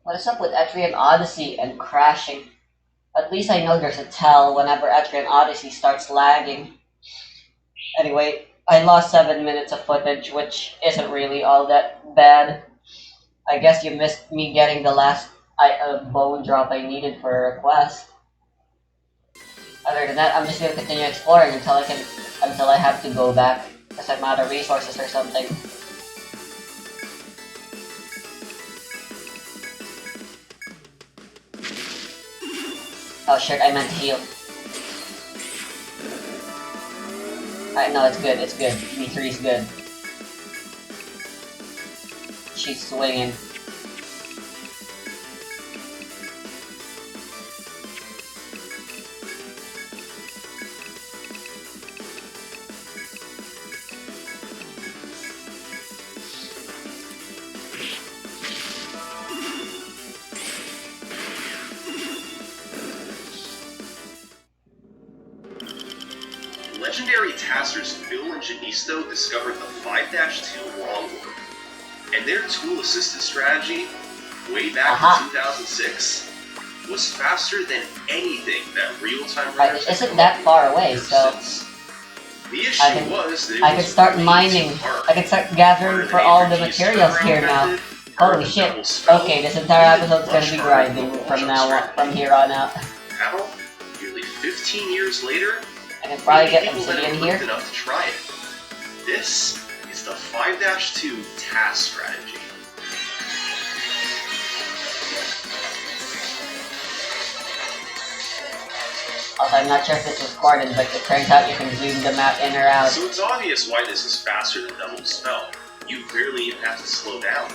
What is up with Etrian Odyssey and crashing? At least I know there's a tell whenever Etrian Odyssey starts lagging. Anyway, I lost 7 minutes of footage, which isn't really all that bad. I guess you missed me getting the last bone drop I needed for a request. Other than that, I'm just gonna continue exploring until I have to go back because I'm out of resources or something. Oh shit, I meant to heal. Alright, no, it's good, it's good. V3's good. She's swinging. Legendary taskers Phil and Janisto discovered the 5-2 Longboard, and their tool-assisted strategy, way back in 2006, was faster than anything that real-time runners It isn't that far away, so the issue was that I could start mining. I could start gathering for all the materials here now. Holy shit! Okay, this entire episode's gonna be grinding from here on out. Now, nearly 15 years later, I can probably get obsidian here. Enough to try it. This is the 5-2 task strategy. Also, I'm not sure if it's recorded, but it turns out you can zoom the map in or out. So it's obvious why this is faster than Devil's Spell. You barely even have to slow down.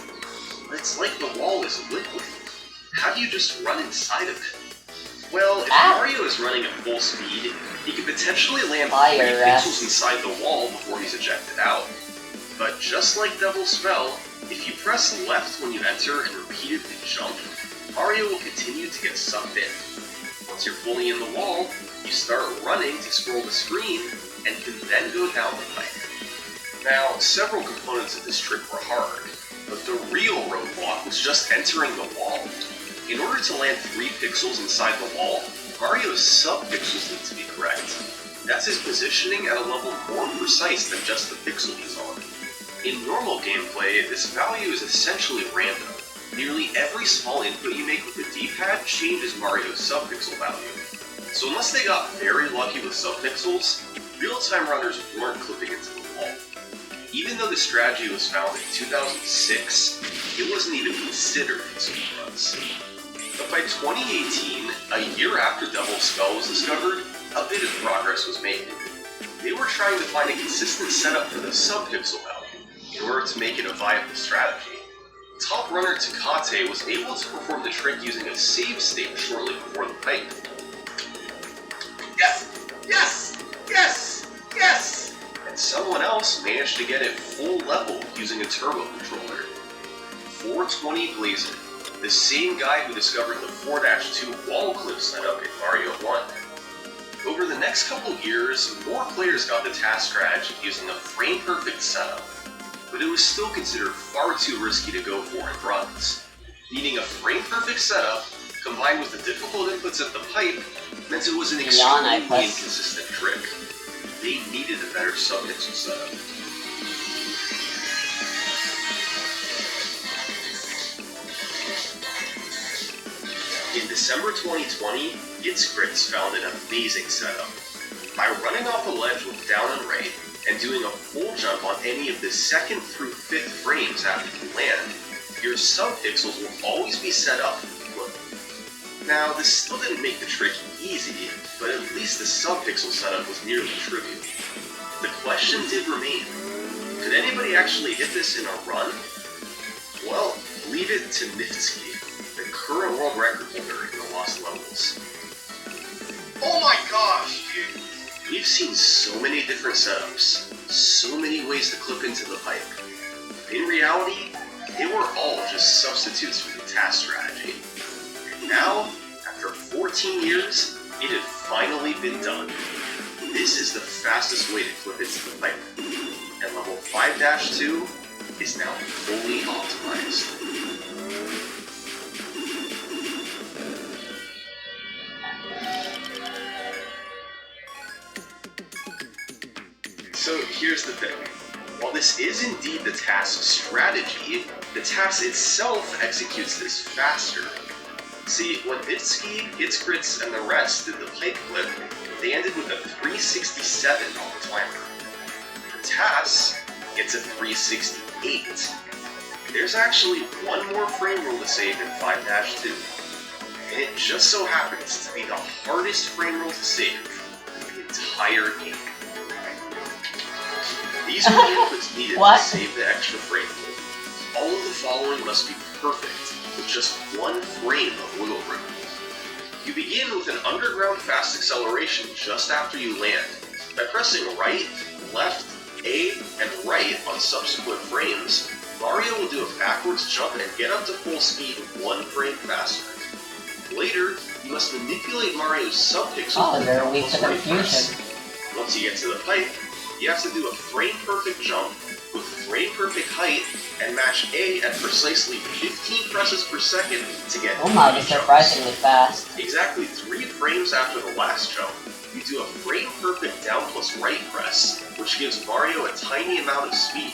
But it's like the wall is liquid. How do you just run inside of it? Well, if Mario is running at full speed, he could potentially land 3 pixels inside the wall before he's ejected out. But just like Devil's Spell, if you press left when you enter and repeatedly jump, Mario will continue to get sucked in. Once you're fully in the wall, you start running to scroll the screen and can then go down the pipe. Now, several components of this trick were hard, but the real roadblock was just entering the wall. In order to land 3 pixels inside the wall, Mario's sub-pixels need to be correct. That's his positioning at a level more precise than just the pixel he's on. In normal gameplay, this value is essentially random. Nearly every small input you make with the D-pad changes Mario's sub-pixel value. So unless they got very lucky with sub-pixels, real-time runners weren't clipping into the wall. Even though the strategy was found in 2006, it wasn't even considered in speedruns. But by 2018, a year after Devil's Spell was discovered, a bit of progress was made. They were trying to find a consistent setup for the sub-pixel value in order to make it a viable strategy. Top runner Takate was able to perform the trick using a save state shortly before the pipe. Yes! Yes! Yes! Yes! And someone else managed to get it full level using a turbo controller. 420 Blazin', the same guy who discovered the 4-2 wall clip setup in Mario 1. Over the next couple years, more players got the task strategy using a frame-perfect setup, but it was still considered far too risky to go for in runs. Needing a frame-perfect setup, combined with the difficult inputs at the pipe, meant it was an extremely inconsistent trick. They needed a better sub-pixel setup. In December 2020, Gitsgrits found an amazing setup. By running off a ledge with down and right, and doing a full jump on any of the 2nd through 5th frames after you land, your sub-pixels will always be set up to flip. Now, this still didn't make the trick easy, but at least the sub-pixel setup was nearly trivial. The question did remain, could anybody actually hit this in a run? Well, leave it to Niftsky, the current world record holder in the Lost Levels. Oh my gosh, dude! We've seen so many different setups, so many ways to clip into the pipe. In reality, they were all just substitutes for the task strategy. And now, after 14 years, it had finally been done. This is the fastest way to clip into the pipe, and level 5-2 is now fully optimized. So here's the thing. While this is indeed the task's strategy, the task itself executes this faster. See, when Vitsky, Hitzgritz, and the rest did the pipe flip, they ended with a 367 on the timer. The task gets a 368. There's actually one more frame rule to save in 5-2, and it just so happens to be the hardest frame rule to save in the entire game. These are the inputs needed to save the extra frame. All of the following must be perfect, with just one frame of wiggle room. You begin with an underground fast acceleration just after you land. By pressing right, left, A, and right on subsequent frames, Mario will do a backwards jump and get up to full speed 1 frame faster. Later, you must manipulate Mario's sub-pixel they're weak to confusion. Once you get to the pipe, you have to do a frame-perfect jump with frame-perfect height and match A at precisely 15 presses per second to get that's surprisingly fast. Exactly 3 frames after the last jump, you do a frame-perfect down plus right press, which gives Mario a tiny amount of speed.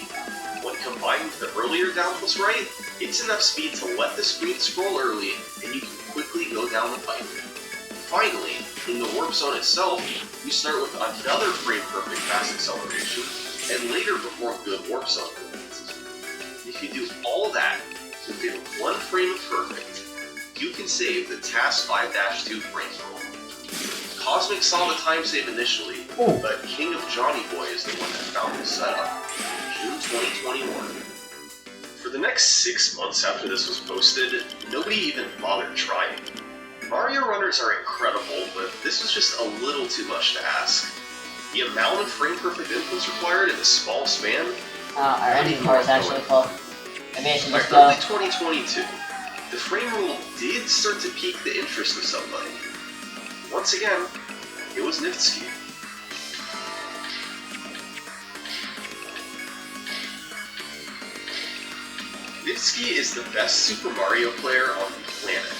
When combined with the earlier down plus right, it's enough speed to let the screen scroll early, and you can quickly go down the pipe. Finally, in the warp zone itself, you start with another frame-perfect fast acceleration, and later perform good warp zone movements. If you do all that within 1 frame of perfect, you can save the task 5-2 frame rule. Cosmic saw the time save initially, but King of Johnny Boy is the one that found this setup. June 2021. For the next 6 months after this was posted, nobody even bothered trying. Mario runners are incredible, but this was just a little too much to ask. The amount of frame-perfect inputs required in a small span... our ending bar is actually full. Maybe I should just By go. early 2022, the frame rule did start to pique the interest of somebody. Once again, it was Niftsky. Niftsky is the best Super Mario player on the planet.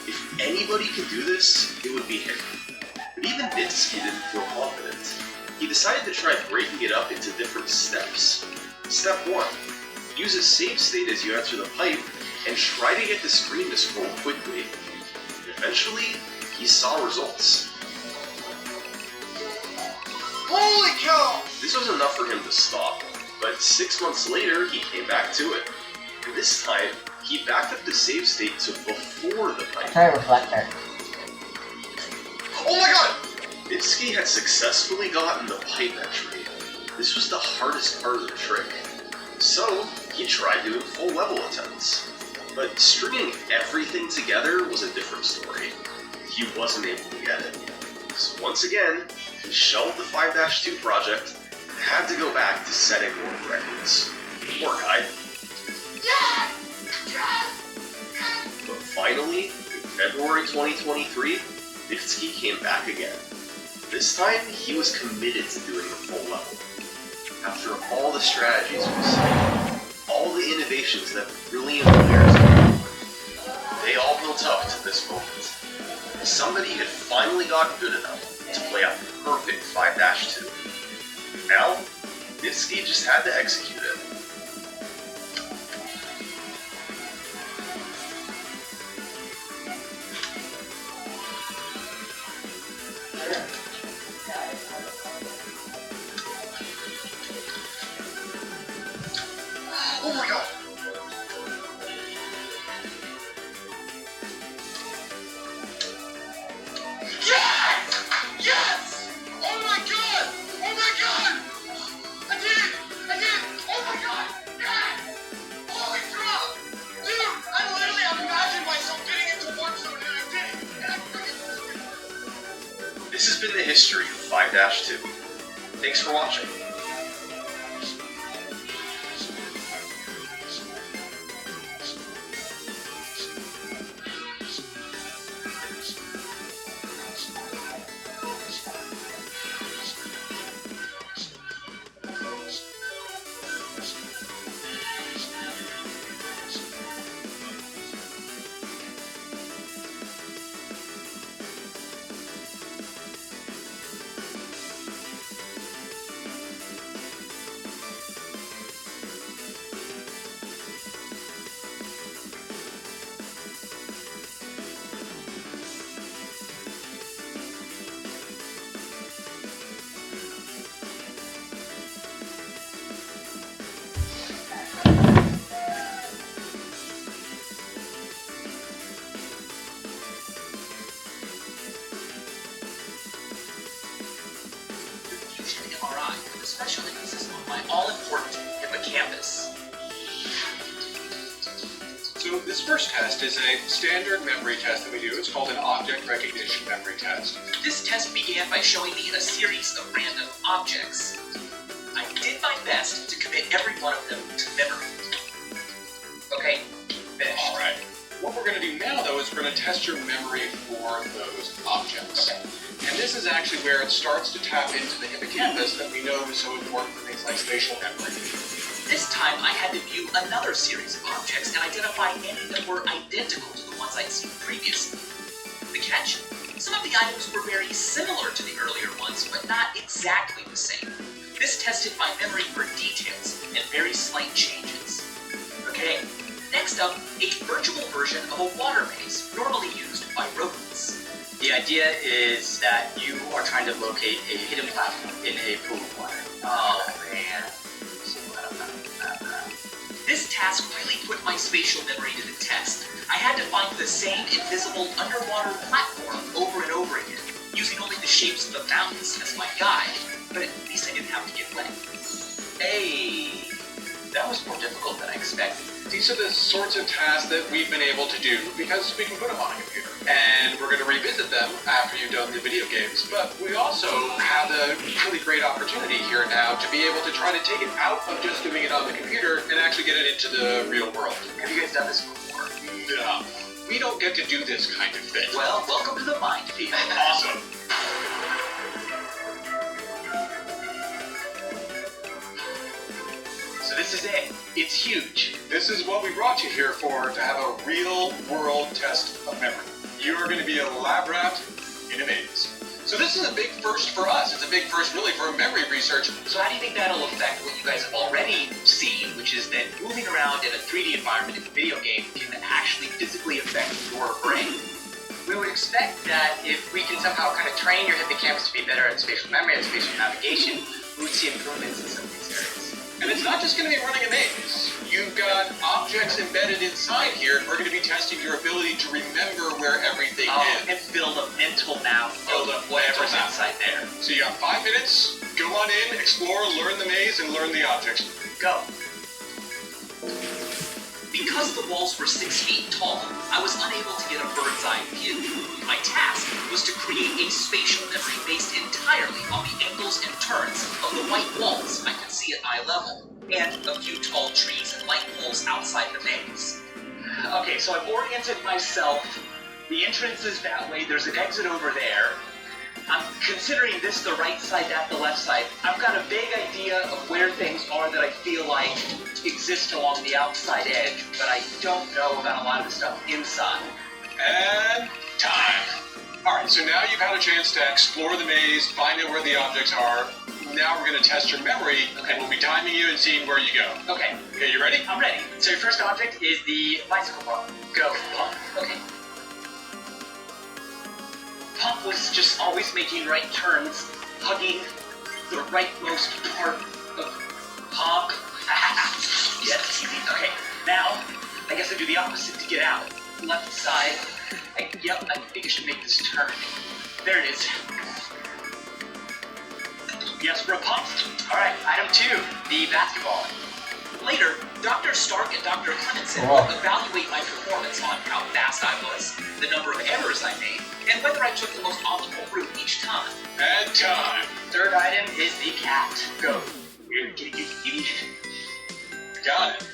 If anybody could do this, it would be him. But even Niftsky didn't feel confident. He decided to try breaking it up into different steps. Step 1. Use a save state as you enter the pipe, and try to get the screen to scroll quickly. Eventually, he saw results. Holy cow! This was enough for him to stop, but 6 months later, he came back to it. And this time, he backed up the save state to before the pipe. Try Reflector. Oh my god! Niftsky had successfully gotten the pipe entry. This was the hardest part of the trick. So, he tried doing full level attempts. But stringing everything together was a different story. He wasn't able to get it. So once again, he shelved the 5-2 project and had to go back to setting world records. Poor guy. But finally, in February 2023, Niftsky came back again. This time, he was committed to doing the full level. After all the strategies we saw, all the innovations that brilliant players did, they all built up to this moment. Somebody had finally gotten good enough to play out the perfect 5-2. Now, Niftsky just had to execute it. Oh my god! Yes! Yes! Oh my god! Oh my god! I did it! I did it! Oh my god! Yes! Holy crap! Dude, I literally have imagined myself getting into Warp Zone and I did it! And I freaking... This has been the history of 5-2. Thanks for watching. an MRI, with special emphasis on my all-important hippocampus. So this first test is a standard memory test that we do. It's called an object recognition memory test. This test began by showing me a series of random objects. I did my best to commit every one of them to memory. Okay, finished. All right. What we're going to do now, though, is we're going to test your memory for those objects. Okay. And this is actually where it starts to tap into the hippocampus that we know is so important for things like spatial memory. This time I had to view another series of objects and identify any that were identical to the ones I'd seen previously. The catch? Some of the items were very similar to the earlier ones, but not exactly the same. This tested my memory for details and very slight changes. Okay, next up, a virtual version of a water maze normally used by rodents. The idea is that you are trying to locate a hidden platform in a pool of water. Oh man. This task really put my spatial memory to the test. I had to find the same invisible underwater platform over and over again, using only the shapes of the mountains as my guide, but at least I didn't have to get wet. Hey, that was more difficult than I expected. These are the sorts of tasks that we've been able to do because we can put them on a computer. And we're going to revisit them after you've done the video games. But we also have a really great opportunity here now to be able to try to take it out of just doing it on the computer and actually get it into the real world. Have you guys done this before? No, we don't get to do this kind of thing. Well, welcome to the mind field. Awesome. So this is it. It's huge. This is what we brought you here for, to have a real world test of memory. You are going to be a lab rat in a maze. So this is a big first for us. It's a big first really for memory research. So how do you think that'll affect what you guys have already seen, which is that moving around in a 3D environment in a video game can actually physically affect your brain? We would expect that if we can somehow kind of train your hippocampus to be better at spatial memory and spatial navigation, we would see improvements in some of these areas. And it's not just going to be running a maze. You've got objects embedded inside here, and we're going to be testing your ability to remember where everything is. And build a mental map Build of a whatever's mental map. inside there. So you got 5 minutes. Go on in, explore, learn the maze, and learn the objects. Go. Because the walls were 6 feet tall, I was unable to get a bird's eye view. My task was to create a spatial memory based entirely on the angles and turns of the white walls I could see at eye level, and a few tall trees and light poles outside the maze. Okay, so I've oriented myself. The entrance is that way, there's an exit over there. I'm considering this the right side, that the left side. I've got a vague idea of where things are that I feel like exist along the outside edge, but I don't know about a lot of the stuff inside. And time. All right, so now you've had a chance to explore the maze, find out where the objects are. Now we're going to test your memory, and we'll be timing you and seeing where you go. Okay, Okay, you ready? I'm ready. So your first object is the bicycle pump. Go, Pump. Okay. Pump was just always making right turns, hugging the rightmost part of Pump. Yes, easy. Okay, now I guess I do the opposite to get out. Left side. Yep, I think I should make this turn. There it is. Yes, for a pump. All right, item 2, the basketball. Later, Dr. Stark and Dr. Clemenson will evaluate my performance on how fast I was, the number of errors I made, and whether I took the most optimal route each time. And time. Third item is the cat. Go. Got it.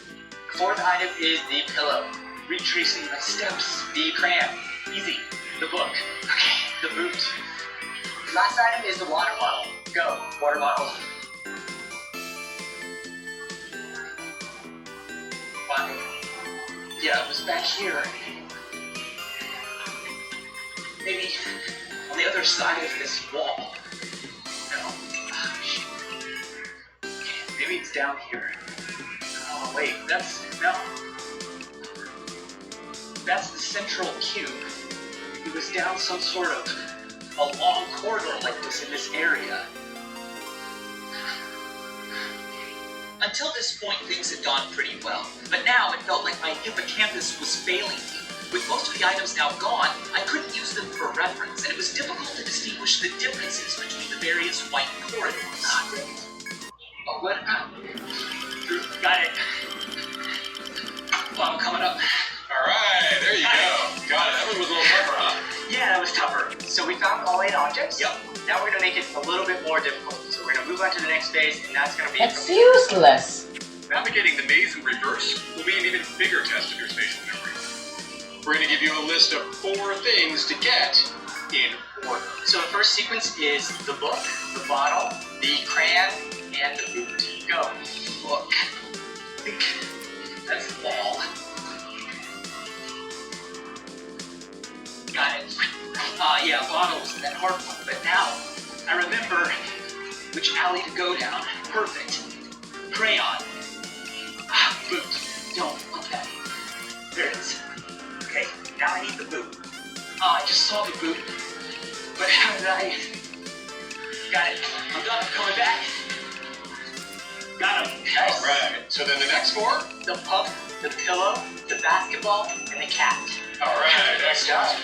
Fourth item is the pillow. Retracing my steps. The crayon. Easy. The book. Okay, The boot. last item is the water bottle. Go, water bottle. Wow. Yeah, it was back here. Maybe on the other side of this wall. No. Shit. Okay, maybe it's down here. Oh, wait, no. That's the central cube. It was down some sort of a long corridor like this in this area. Until this point, things had gone pretty well, but now it felt like my hippocampus was failing me. With most of the items now gone, I couldn't use them for reference, and it was difficult to distinguish the differences between the various white corridors. Oh, what? Got it. Well, I'm coming up. Alright, there you go. Got it. That one was a little tougher, huh? Yeah, that was tougher. So we found all 8 objects. Yep. Now we're gonna make it a little bit more difficult. So we're gonna move on to the next phase, and that's gonna be. It's useless. Navigating the maze in reverse will be an even bigger test of your spatial memory. We're going to give you a list of 4 things to get in order. So the first sequence is the book, the bottle, the crayon, and the boot. Go. Look. I think that's the ball. Got it. Yeah, bottles and that hard one. But now, I remember which alley to go down. Perfect. Crayon. Boot. Don't look at it. There it is. Okay, now I need the boot. Oh, I just saw the boot. But how did I... Got it. I'm done. I'm coming back. Got him. Nice. Alright, so then the next 4? The pup, the pillow, the basketball, and the cat. Alright, Nice job.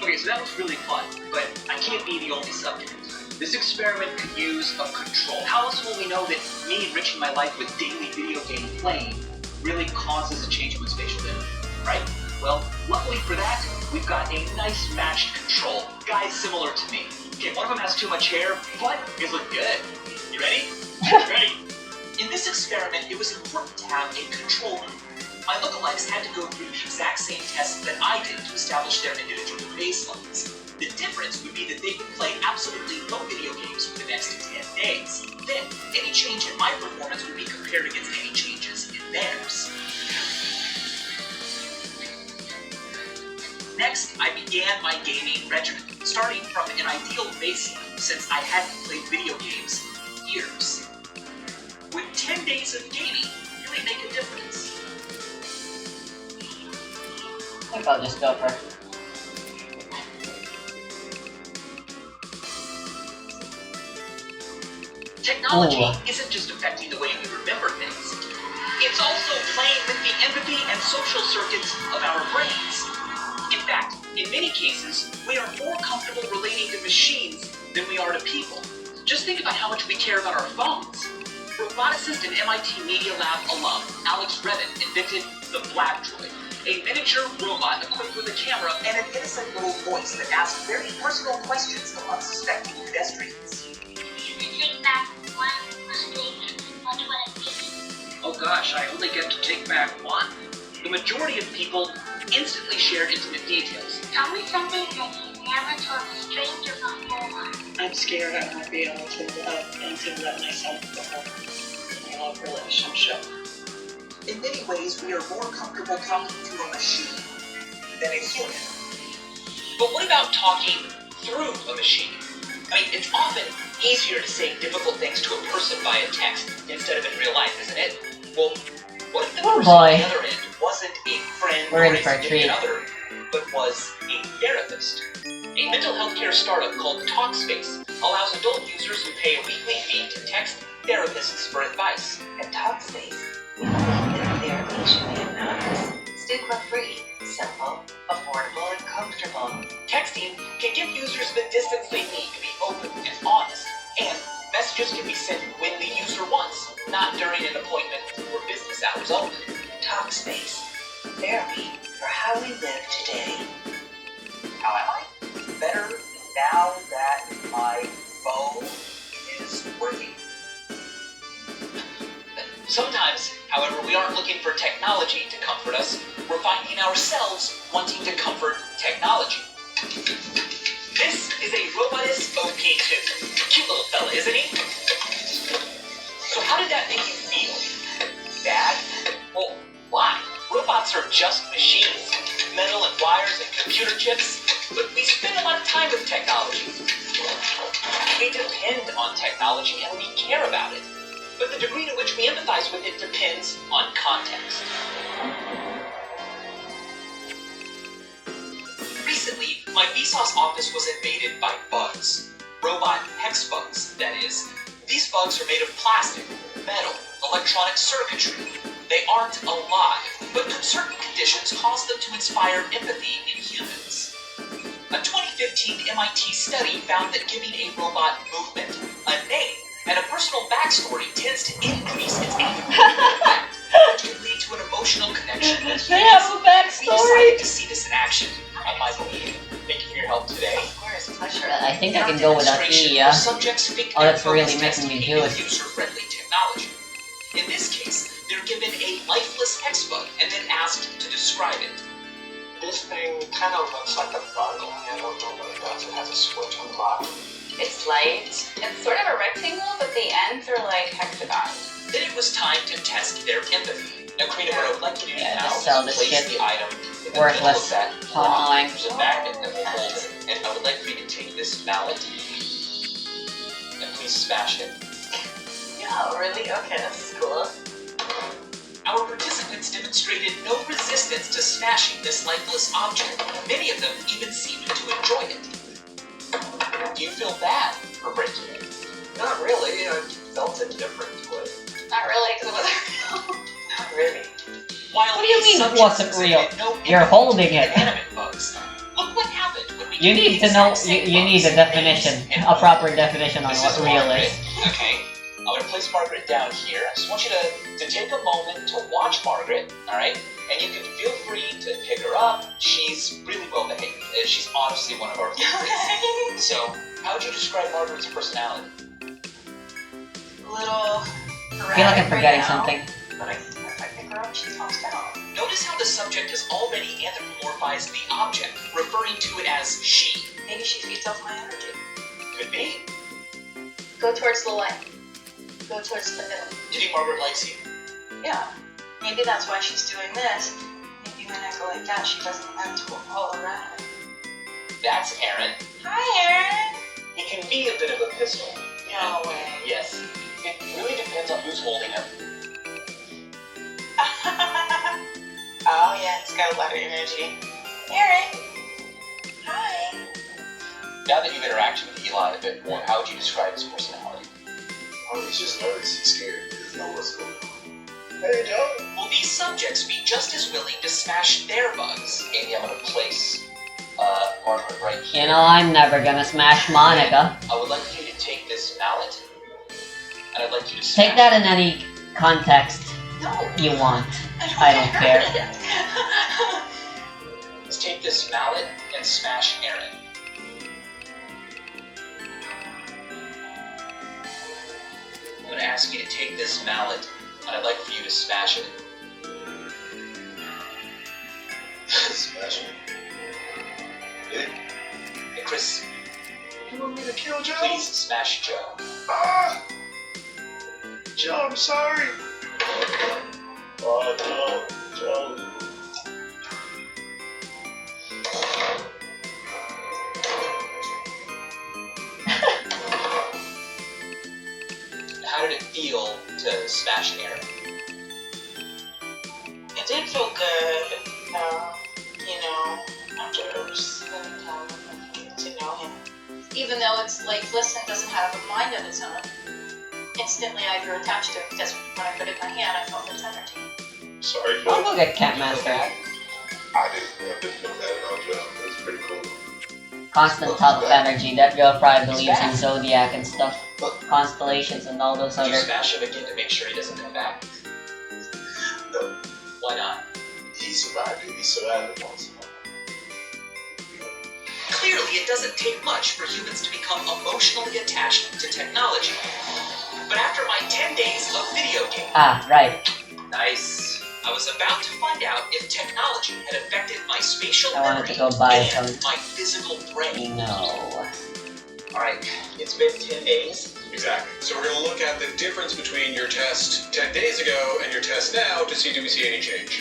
Okay, so that was really fun, but I can't be the only subject. This experiment could use a control. How else will we know that me enriching my life with daily video game playing really causes a change in my spatial memory, right? Well, luckily for that, we've got a nice matched control. Guys similar to me. Okay, one of them has too much hair, but he's look good. You ready? Ready. In this experiment, it was important to have a control group. My lookalikes had to go through the exact same tests that I did to establish their individual baselines. The difference would be that they would play absolutely no video games for the next 10 days. Then, any change in my performance would be compared against any changes in theirs. Next, I began my gaming regimen, starting from an ideal baseline since I hadn't played video games in years. Would 10 days of gaming really make a difference? I think I'll just go for. Technology Ooh. isn't just affecting the way we remember things. It's also playing with the empathy and social circuits of our brains. In fact, in many cases, we are more comfortable relating to machines than we are to people. Just think about how much we care about our phones. Roboticist and MIT Media Lab alum Alex Redden invented the Blab Droid, a miniature robot equipped with a camera and an innocent little voice that asks very personal questions of unsuspecting pedestrians. Take back one mistake, what would it be? Oh gosh, I only get to take back one? The majority of people instantly share intimate details. Tell me something that you never told a stranger before. I'm scared I won't be able to love and to let myself go in a love relationship. In many ways, we are more comfortable talking to a machine than a human. But what about talking through a machine? I mean, it's often easier to say difficult things to a person via text instead of in real life, isn't it? Well, what if the Oh person boy. on the other end wasn't a friend We're or in for a significant treat. other, but was a therapist? A mental health care startup called Talkspace allows adult users who pay a weekly fee to text therapists for advice. At Talkspace, we believe that therapy should be anonymous, stigma-free, simple, affordable, and comfortable. Texting can give users the distance they need to be open and honest, and messages can be sent when the user wants, not during an appointment or business hours only. Talkspace, therapy for how we live today. How am I? Better now that my phone is working. Sometimes, however, we aren't looking for technology to comfort us. We're finding ourselves wanting to comfort technology. This is a Robotis OP2. Cute little fella, isn't he? So how did that make you feel? Bad? Well, why? Robots are just machines. Metal and wires and computer chips. But we spend a lot of time with technology. We depend on technology and we care about it. But the degree to which we empathize with it depends on context. Recently, my Vsauce office was invaded by bugs. Robot hex bugs, that is. These bugs are made of plastic, metal, electronic circuitry. They aren't alive, but certain conditions cause them to inspire empathy in humans. A 2015 2015 MIT study found that giving a robot movement, a name, and a personal backstory tends to increase its anthropomorphic which can lead to an emotional connection with They humans. have a We backstory. decided to see this in action. And Michael, thank you for your help today. Of course, pleasure. I think I In our can go without demonstration, E, yeah. our subjects think Oh, that's their really focus making me test do in it. user-friendly technology. In this case, they're given a lifeless hexbug and then asked to describe it. This thing kind of looks like a bug, only I don't know what it does. It has a switch on the bottom. It's light. It's sort of a rectangle, but the ends are like hexagons. Then it was time to test their empathy. Now, Karina, what I would like you to do Yeah, now just sell is this place shit. the item in the Worthless. middle of that block. Online. There's a magnet that will hold it. And I would like for you to take this mallet and please smash it. Yeah, really? Okay, this is cool. Our participants demonstrated no resistance to smashing this lifeless object. Many of them even seemed to enjoy it. Do you feel bad for breaking it? Not really. I felt it different, but Not really, because it wasn't real. not really. While What do you these mean it subjects wasn't real? exhibited no You're empathy holding for it. inanimate bugs. Look what happened when we You gave need the to know. exact same You need bugs a definition, names and a proper definition on This what is real Margaret. is. Okay, I'm gonna place Margaret down here. I just want you to take a moment to watch Margaret, alright? And you can feel free to pick her up. She's really well behaved. She's honestly one of our favorites. So, how would you describe Margaret's personality? A little. I feel like I'm forgetting something. But if I pick her up, she calms down. Notice how the subject has already anthropomorphized the object, referring to it as she. Maybe she feeds off my energy. Could be. Go towards the light. Go towards the middle. Do you think Margaret likes you? Yeah. Maybe that's why she's doing this. Maybe when I go like that, she doesn't have to go all around. That's Aaron. Hi, Aaron. He can be a bit of a pistol. No way. Yes. It really depends on who's holding him. Oh yeah, he's got a lot of energy. Aaron. Hi. Now that you've interacted with Eli a bit more, how would you describe his personality? Oh, he's just nervous. He's scared. He doesn't know what's going on. Hey, Joe. Will these subjects be just as willing to smash their bugs? Amy, I'm gonna place Margaret right here. You know, I'm never gonna smash Monica. I would like for you to take this mallet, and I'd like you to Take smash that in any context No. you want. I don't care. Let's take this mallet and smash Aaron. I'm gonna ask you to take this mallet, and I'd like for you to smash it. Smash him. Hey, Hey, Chris, you want me to kill Joe? please smash Joe. Ah! Joe, I'm sorry. Oh, Joe. How did it feel to smash Aaron? It did feel good, you know, after spending time with him, to know him. Even though it's lifeless and doesn't have a mind of its own, instantly I grew attached to it because when I put it in my hand, I felt its energy. Sorry, I'll Joe. go get Catmaster. I didn't feel that at all, Joe. It was pretty cool. Constant top of energy. That girl probably believes in Zodiac and stuff. Constellations and all those Did you other. smash him again to make sure he doesn't come back? No, Why not? he survived it. He survived it once. Clearly, it doesn't take much for humans to become emotionally attached to technology. But after my 10 days of video game, Ah, right. nice. I was about to find out if technology had affected my spatial I wanted memory to go buy and some. my physical brain. No. Alright, it's been 10 days. Exactly. So we're going to look at the difference between your test 10 days ago and your test now to see do we see any change.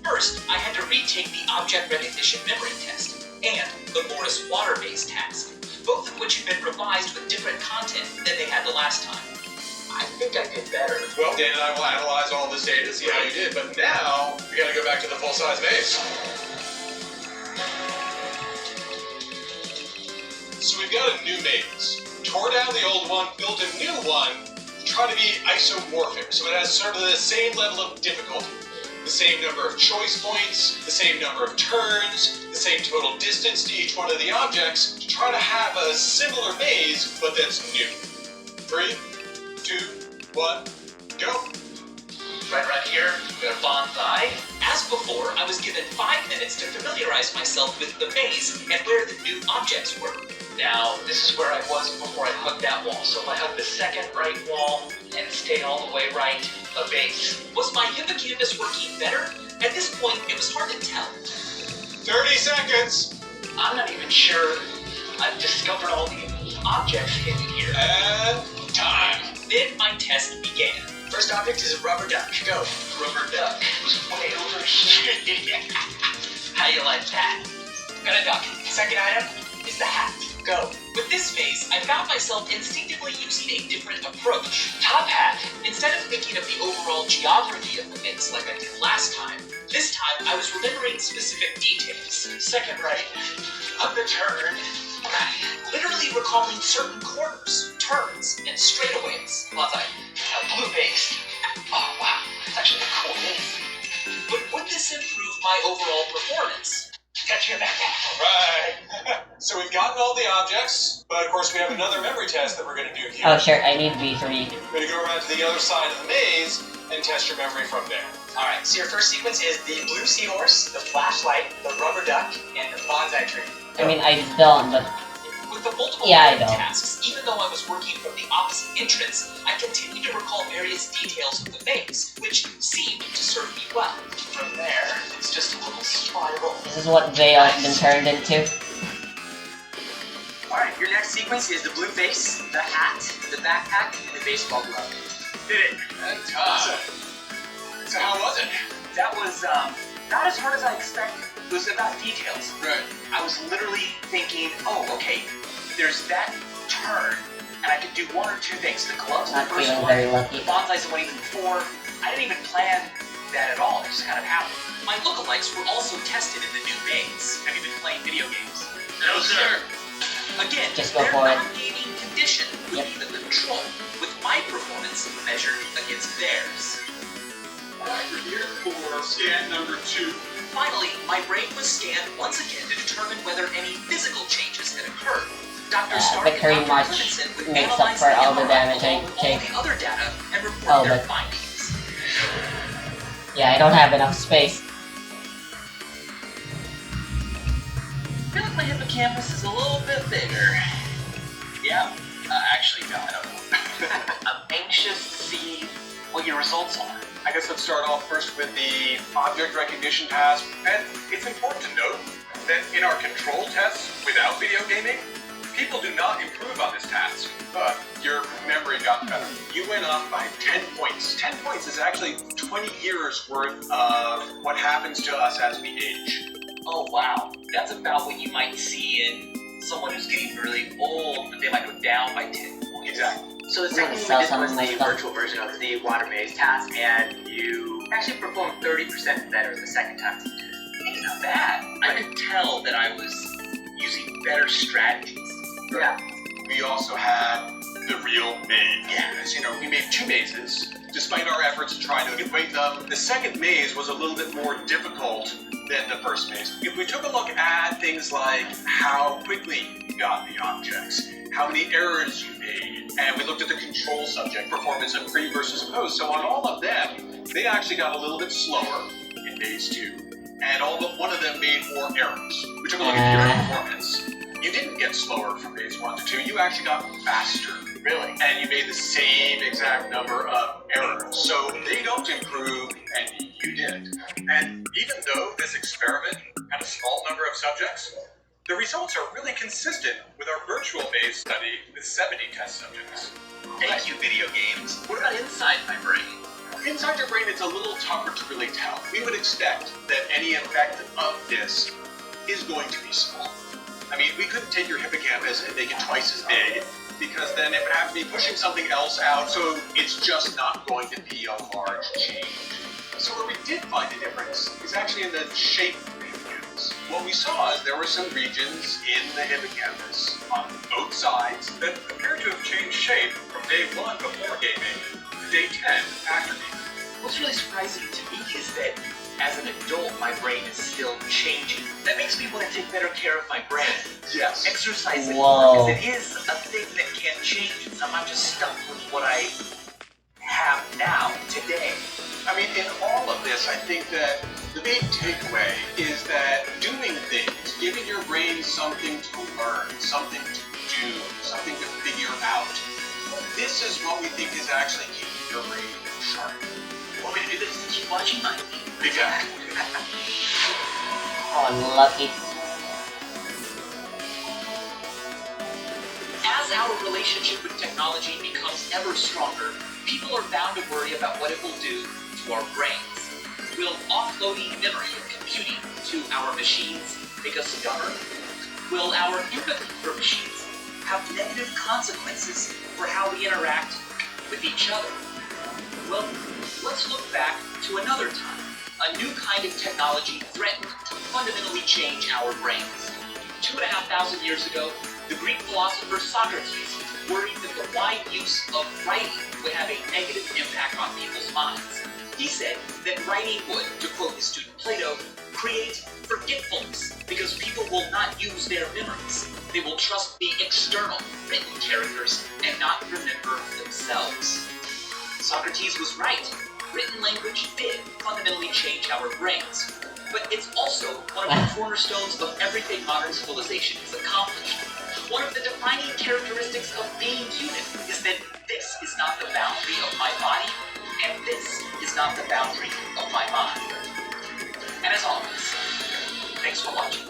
First, I had to retake the object recognition memory test and the Morris water-based task, both of which had been revised with different content than they had the last time. I think I did better. Well, Dan and I will analyze all this data, see how you did, but now we got to go back to the full-size maze. So we've got a new maze. Tore down the old one, built a new one, try to be isomorphic, so it has sort of the same level of difficulty. the same number of choice points, the same number of turns, the same total distance to each one of the objects to try to have a similar maze, but that's new. 3, 2, 1, go. Right here, we have bonsai. As before, I was given 5 minutes to familiarize myself with the maze and where the new objects were. Now, this is where I was before I hugged that wall. So if I hug the second right wall and stay all the way right, a base. Was my hippocampus working better? At this point, it was hard to tell. 30 seconds. I'm not even sure I've discovered all the objects hidden here. And time. Then my test began. First object is a rubber duck. Go. Rubber duck was way over here. How you like that? Got a duck. Second item is the hat. Go. With this phase, I found myself instinctively using a different approach. Top hat. Instead of thinking of the overall geography of the maze like I did last time, this time I was remembering specific details. Second right. Up the turn. Right. Literally recalling certain corners, turns, and straightaways. Bonsai. Blue base. Oh wow, that's actually a cool maze. But would this improve my overall performance? Catch your backpack. Right. So we've gotten all the objects, but of course we have another memory test that we're going to do here. Oh, sure, I need V3. We're going to go around to the other side of the maze and test your memory from there. Alright, so your first sequence is the blue seahorse, the flashlight, the rubber duck, and the bonsai tree. I mean, I don't, but With the multiple Yeah, I learning know. tasks, even though I was working from the opposite entrance, I continued to recall various details of the maze, which seemed to serve me well. From there, it's just a little spiral. this is what Vale's been turned into. Alright, your next sequence is the blue face, the hat, the backpack, and the baseball glove. Did it. And time. So how was it? That was, not as hard as I expected. It was about details. Right. I was literally thinking, oh, okay, there's that turn, and I could do one or two things. The gloves, the Not first feeling one, very lucky. the bonsai's the one even before. I didn't even plan that at all. It just kind of happened. My lookalikes were also tested in the new maze. Have you been playing video games? No, sir. Again, Just go they're for it. non-gaming condition with Yep. even the control, with my performance measured against theirs. Alright, we're here for scan number 2. Finally, my brain was scanned once again to determine whether any physical changes had occurred. Dr. Stark Victory and Dr. March Clemmensen would makes up analyze for the all the MRI damage I along with all take. the other data and report Oh, their but- findings. Yeah, I don't have enough space. I feel like my hippocampus is a little bit bigger. Yeah? Actually, no, I don't know. I'm anxious to see what your results are. I guess let's start off first with the object recognition task. And it's important to note that in our control tests without video gaming, people do not improve on this task, but your memory got better. You went up by 10 points. 10 points is actually 20 years worth of what happens to us as we age. Oh, wow. That's about what you might see in someone who's getting really old, but they might go down by 10 points. Exactly. So the I'm second gonna thing sell we did some was of my the stuff. virtual version of the water maze task, and you actually performed 30% better the second time you did it. It's not bad. I could tell that I was using better strategies. Yeah. We also had the real maze. Yeah, as you know, we made 2 mazes. Despite our efforts to try to equate them, the second maze was a little bit more difficult than the first maze. If we took a look at things like how quickly you got the objects, how many errors you made, and we looked at the control subject performance of pre versus post. So on all of them, they actually got a little bit slower in maze 2, and all but one of them made more errors. We took a look at your performance. You didn't get slower from maze 1 to 2, you actually got faster. Really? And you made the same exact number of errors. So they don't improve, and you did. And even though this experiment had a small number of subjects, the results are really consistent with our virtual maze study with 70 test subjects. Thank you, video games. What about inside my brain? Inside your brain, it's a little tougher to really tell. We would expect that any effect of this is going to be small. I mean, we couldn't take your hippocampus and make it twice as big, because then it would have to be pushing something else out, so it's just not going to be a large change. So where we did find a difference is actually in the shape of the hippocampus. What we saw is there were some regions in the hippocampus on both sides that appeared to have changed shape from day 1 before gaming to day 10 after gaming. What's really surprising to me is that As an adult, my brain is still changing. That makes me want to take better care of my brain. Yes. Exercise it Whoa. more, because it is a thing that can change, so I'm not just stuck with what I have now, today. I mean, in all of this, I think that the big takeaway is that doing things, giving your brain something to learn, something to do, something to figure out, this is what we think is actually keeping your brain sharp. Want me to do this? Keep watching my Exactly. Oh, unlucky. As our relationship with technology becomes ever stronger, people are bound to worry about what it will do to our brains. Will offloading memory and computing to our machines make us dumber? Will our empathy for machines have negative consequences for how we interact with each other? Well, let's look back to another time. A new kind of technology threatened to fundamentally change our brains. 2,500 years ago, the Greek philosopher Socrates worried that the wide use of writing would have a negative impact on people's minds. He said that writing would, to quote his student Plato, create forgetfulness because people will not use their memories. They will trust the external, written characters and not remember themselves. Socrates was right. Written language did fundamentally change our brains. But it's also one of the cornerstones of everything modern civilization has accomplished. One of the defining characteristics of being human is that this is not the boundary of my body, and this is not the boundary of my mind. And as always, thanks for watching.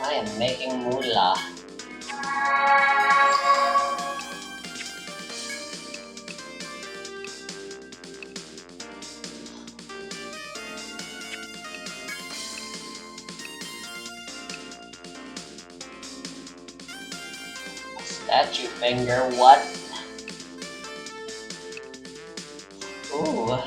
I am making moolah. Statue finger, what? Ooh.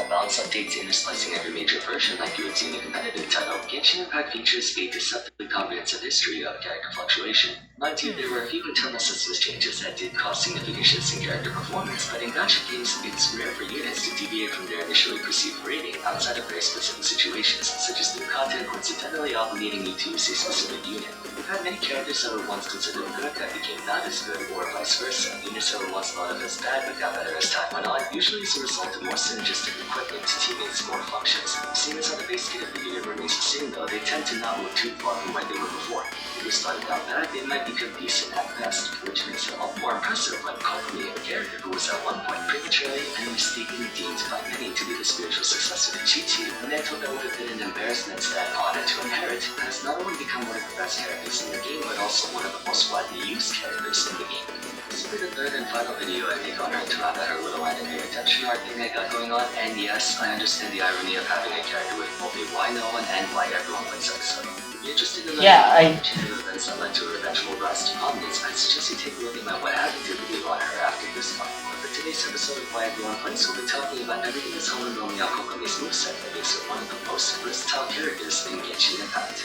Balance updates interslicing every major version like you would see in a competitive title. Genshin Impact features a deceptively comprehensive history of character fluctuation. Mind you, there were a few internal systems changes that did cause significant shifts in character performance, but in gacha games, it's rare for units to deviate from their initially perceived rating outside of very specific situations, such as new content coincidentally obligating you to use a specific unit. We've had many characters that were once considered good that became not as good, or vice versa. Units that were once thought of as bad but got better as time went on, usually as a result of more synergistic equipment to teammates and more functions. Seeing as how the base kit of the unit remains the same though, they tend to not look too far from where they were before. If they started out bad, they might become decent at best, which makes it all more impressive when Kokumi, a character who was at one point prematurely and mistakenly deemed by many to be the spiritual successor to Chi-Chi, a mantle that would have been an embarrassment and honor to inherit, has not only become one of the best characters in the game, but also one of the most widely used characters in the game. This will be the third and final video I make on her to wrap out her little anime redemption arc thing I got going on, and yes, I understand the irony of having a character with both a why no one and why everyone wins episode. If you're interested in the events that led to her eventual rise to prominence, I suggest you take a look at my What Happened to video on her after this one. For today's episode of Why Everyone Plays, we'll be talking about everything that's honed on Kokumi's moveset that makes her one of the most versatile characters in Genshin Impact.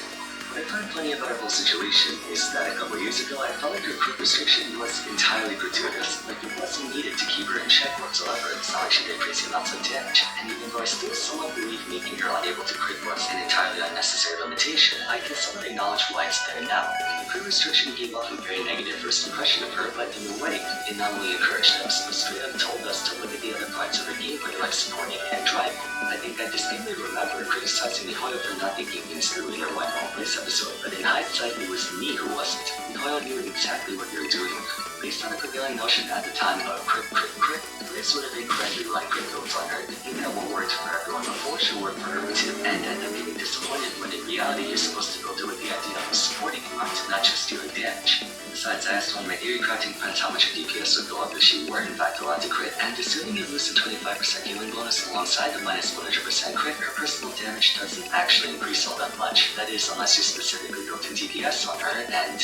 What I find funny about our whole situation is that a couple years ago I felt like her quick restriction was entirely gratuitous, like it wasn't needed to keep her in check whatsoever. It's not like she did crazy amounts of damage, and even though I still somewhat believe making her unable to crit was an entirely unnecessary limitation, I can somewhat acknowledge why it's there now. The crit restriction gave off a very negative first impression of her, but in a way, it not only encouraged us, but straight up told us to look at the other parts of her gameplay like supporting and driving. I think I distinctly remember criticizing Mihoyo for not thinking things through in her White Wall Place episode, but in hindsight, it was me who wasn't. Mihoyo knew exactly what you were doing. Based on the prevailing notion at the time of crit, this would have incredibly like crit goes on her, thinking that what worked for everyone before should work for her too, and end up getting disappointed when in reality you're supposed to go do with the idea of supporting not just dealing damage. Besides, I asked one of my theory crafting friends how much her DPS would go up if she were in fact allowed to crit, and assuming you lose the 25% healing bonus alongside the minus 100% crit, her personal damage doesn't actually increase all that much. That is, unless you specifically built in DPS on her, and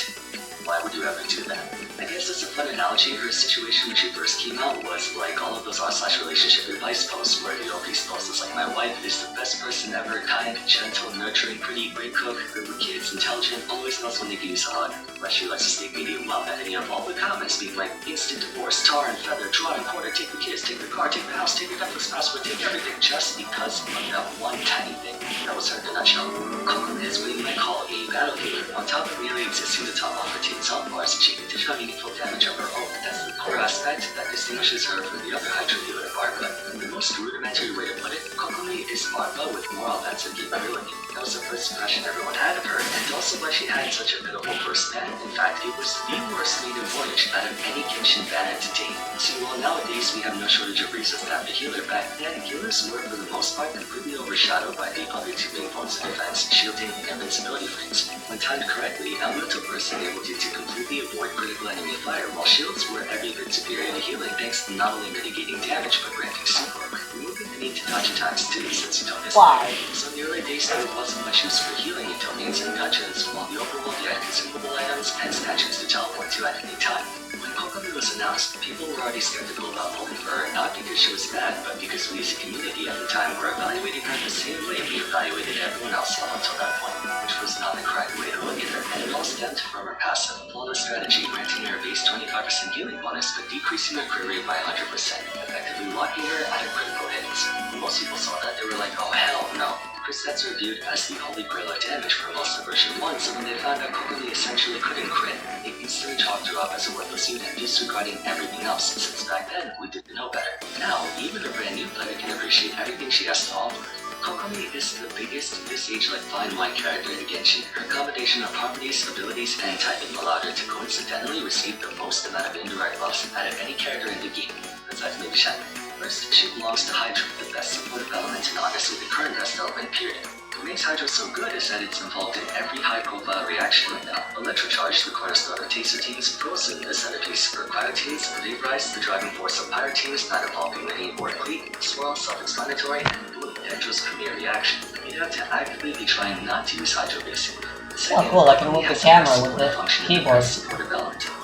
why would you ever do that? I guess as a fun analogy, her situation when she first came out was like all of those r/relationship advice posts where the OP post is like, my wife is the best person ever, kind, gentle, nurturing, pretty, great cook, good with kids, intelligent, always knows when they can use a hug, but she likes to steak medium well. And then you have all the comments being like, instant divorce, tar and feather, draw and quarter, take the kids, take the car, take the house, take your Netflix password, take everything, just because of that one tiny thing. That was her in a nutshell. Kokumi is what you might call a battle healer. On top of merely existing to top off her team's health bars, she can dish out meaningful damage of her own. That's the core aspect that distinguishes her from the other Hydra healer, Barba. In the most rudimentary way to put it, Kokumi is Barba with more offensive capability. That was the first impression everyone had of her, and also why she had such a pitiful first ban. In fact, it was the worst maiden voyage out of any Genshin ban to date. See, while nowadays we have no shortage of reasons to have a healer, back then healers were for the most part completely overshadowed by the other two main forms of defense, shielding and invincibility frames. When timed correctly, Elemental Burst enabled you to completely avoid critical enemy fire, while shields were every bit superior to healing thanks to not only mitigating damage but granting super armor, removing the need to dodge attacks too, since you don't miss Why? So in the early days there wasn't much use for healing in domains and dungeons, while the overworld you had consumable items and statues to teleport to at any time. When Kokumi was announced, people were already skeptical about voting for her, not because she was bad, but because we as a community at the time were evaluating her the same way we evaluated everyone else up until that point, which was not the correct way to look at her, and it all stemmed from her passive, flawless strategy, granting her a base 25% healing bonus, but decreasing her crit rate by 100%, effectively locking her at her critical hits. When most people saw that, they were like, oh hell no. Crit stats are viewed as the holy grail of damage for most of version 1, so when they found out Kokumi essentially couldn't crit, they instantly chalked her up as a worthless unit, disregarding everything else, since back then we didn't know better. Now, even a brand new player can appreciate everything she has to offer. Kokumi is the biggest visage-like fine wine character in Genshin. Her combination of properties, abilities, and typing allowed her to coincidentally receive the most amount of indirect buffs out of any character in the game, besides maybe Shen. First, she belongs to Hydra, the best supportive element and honestly the current best element period. What makes Hydra so good is that it's involved in every high-profile reaction right now. Electrocharge, the cornerstone of Taser teams, Frozen, the centerpiece for Cryo teams, Vaporize, the driving force of Pyro teams, not involving Mini or Cleat, Swirl, self-explanatory, and Blue, Dentro's premier reaction. You'd have to actively be trying not to use Hydra basically. Oh cool, I can move the camera with the keyboard.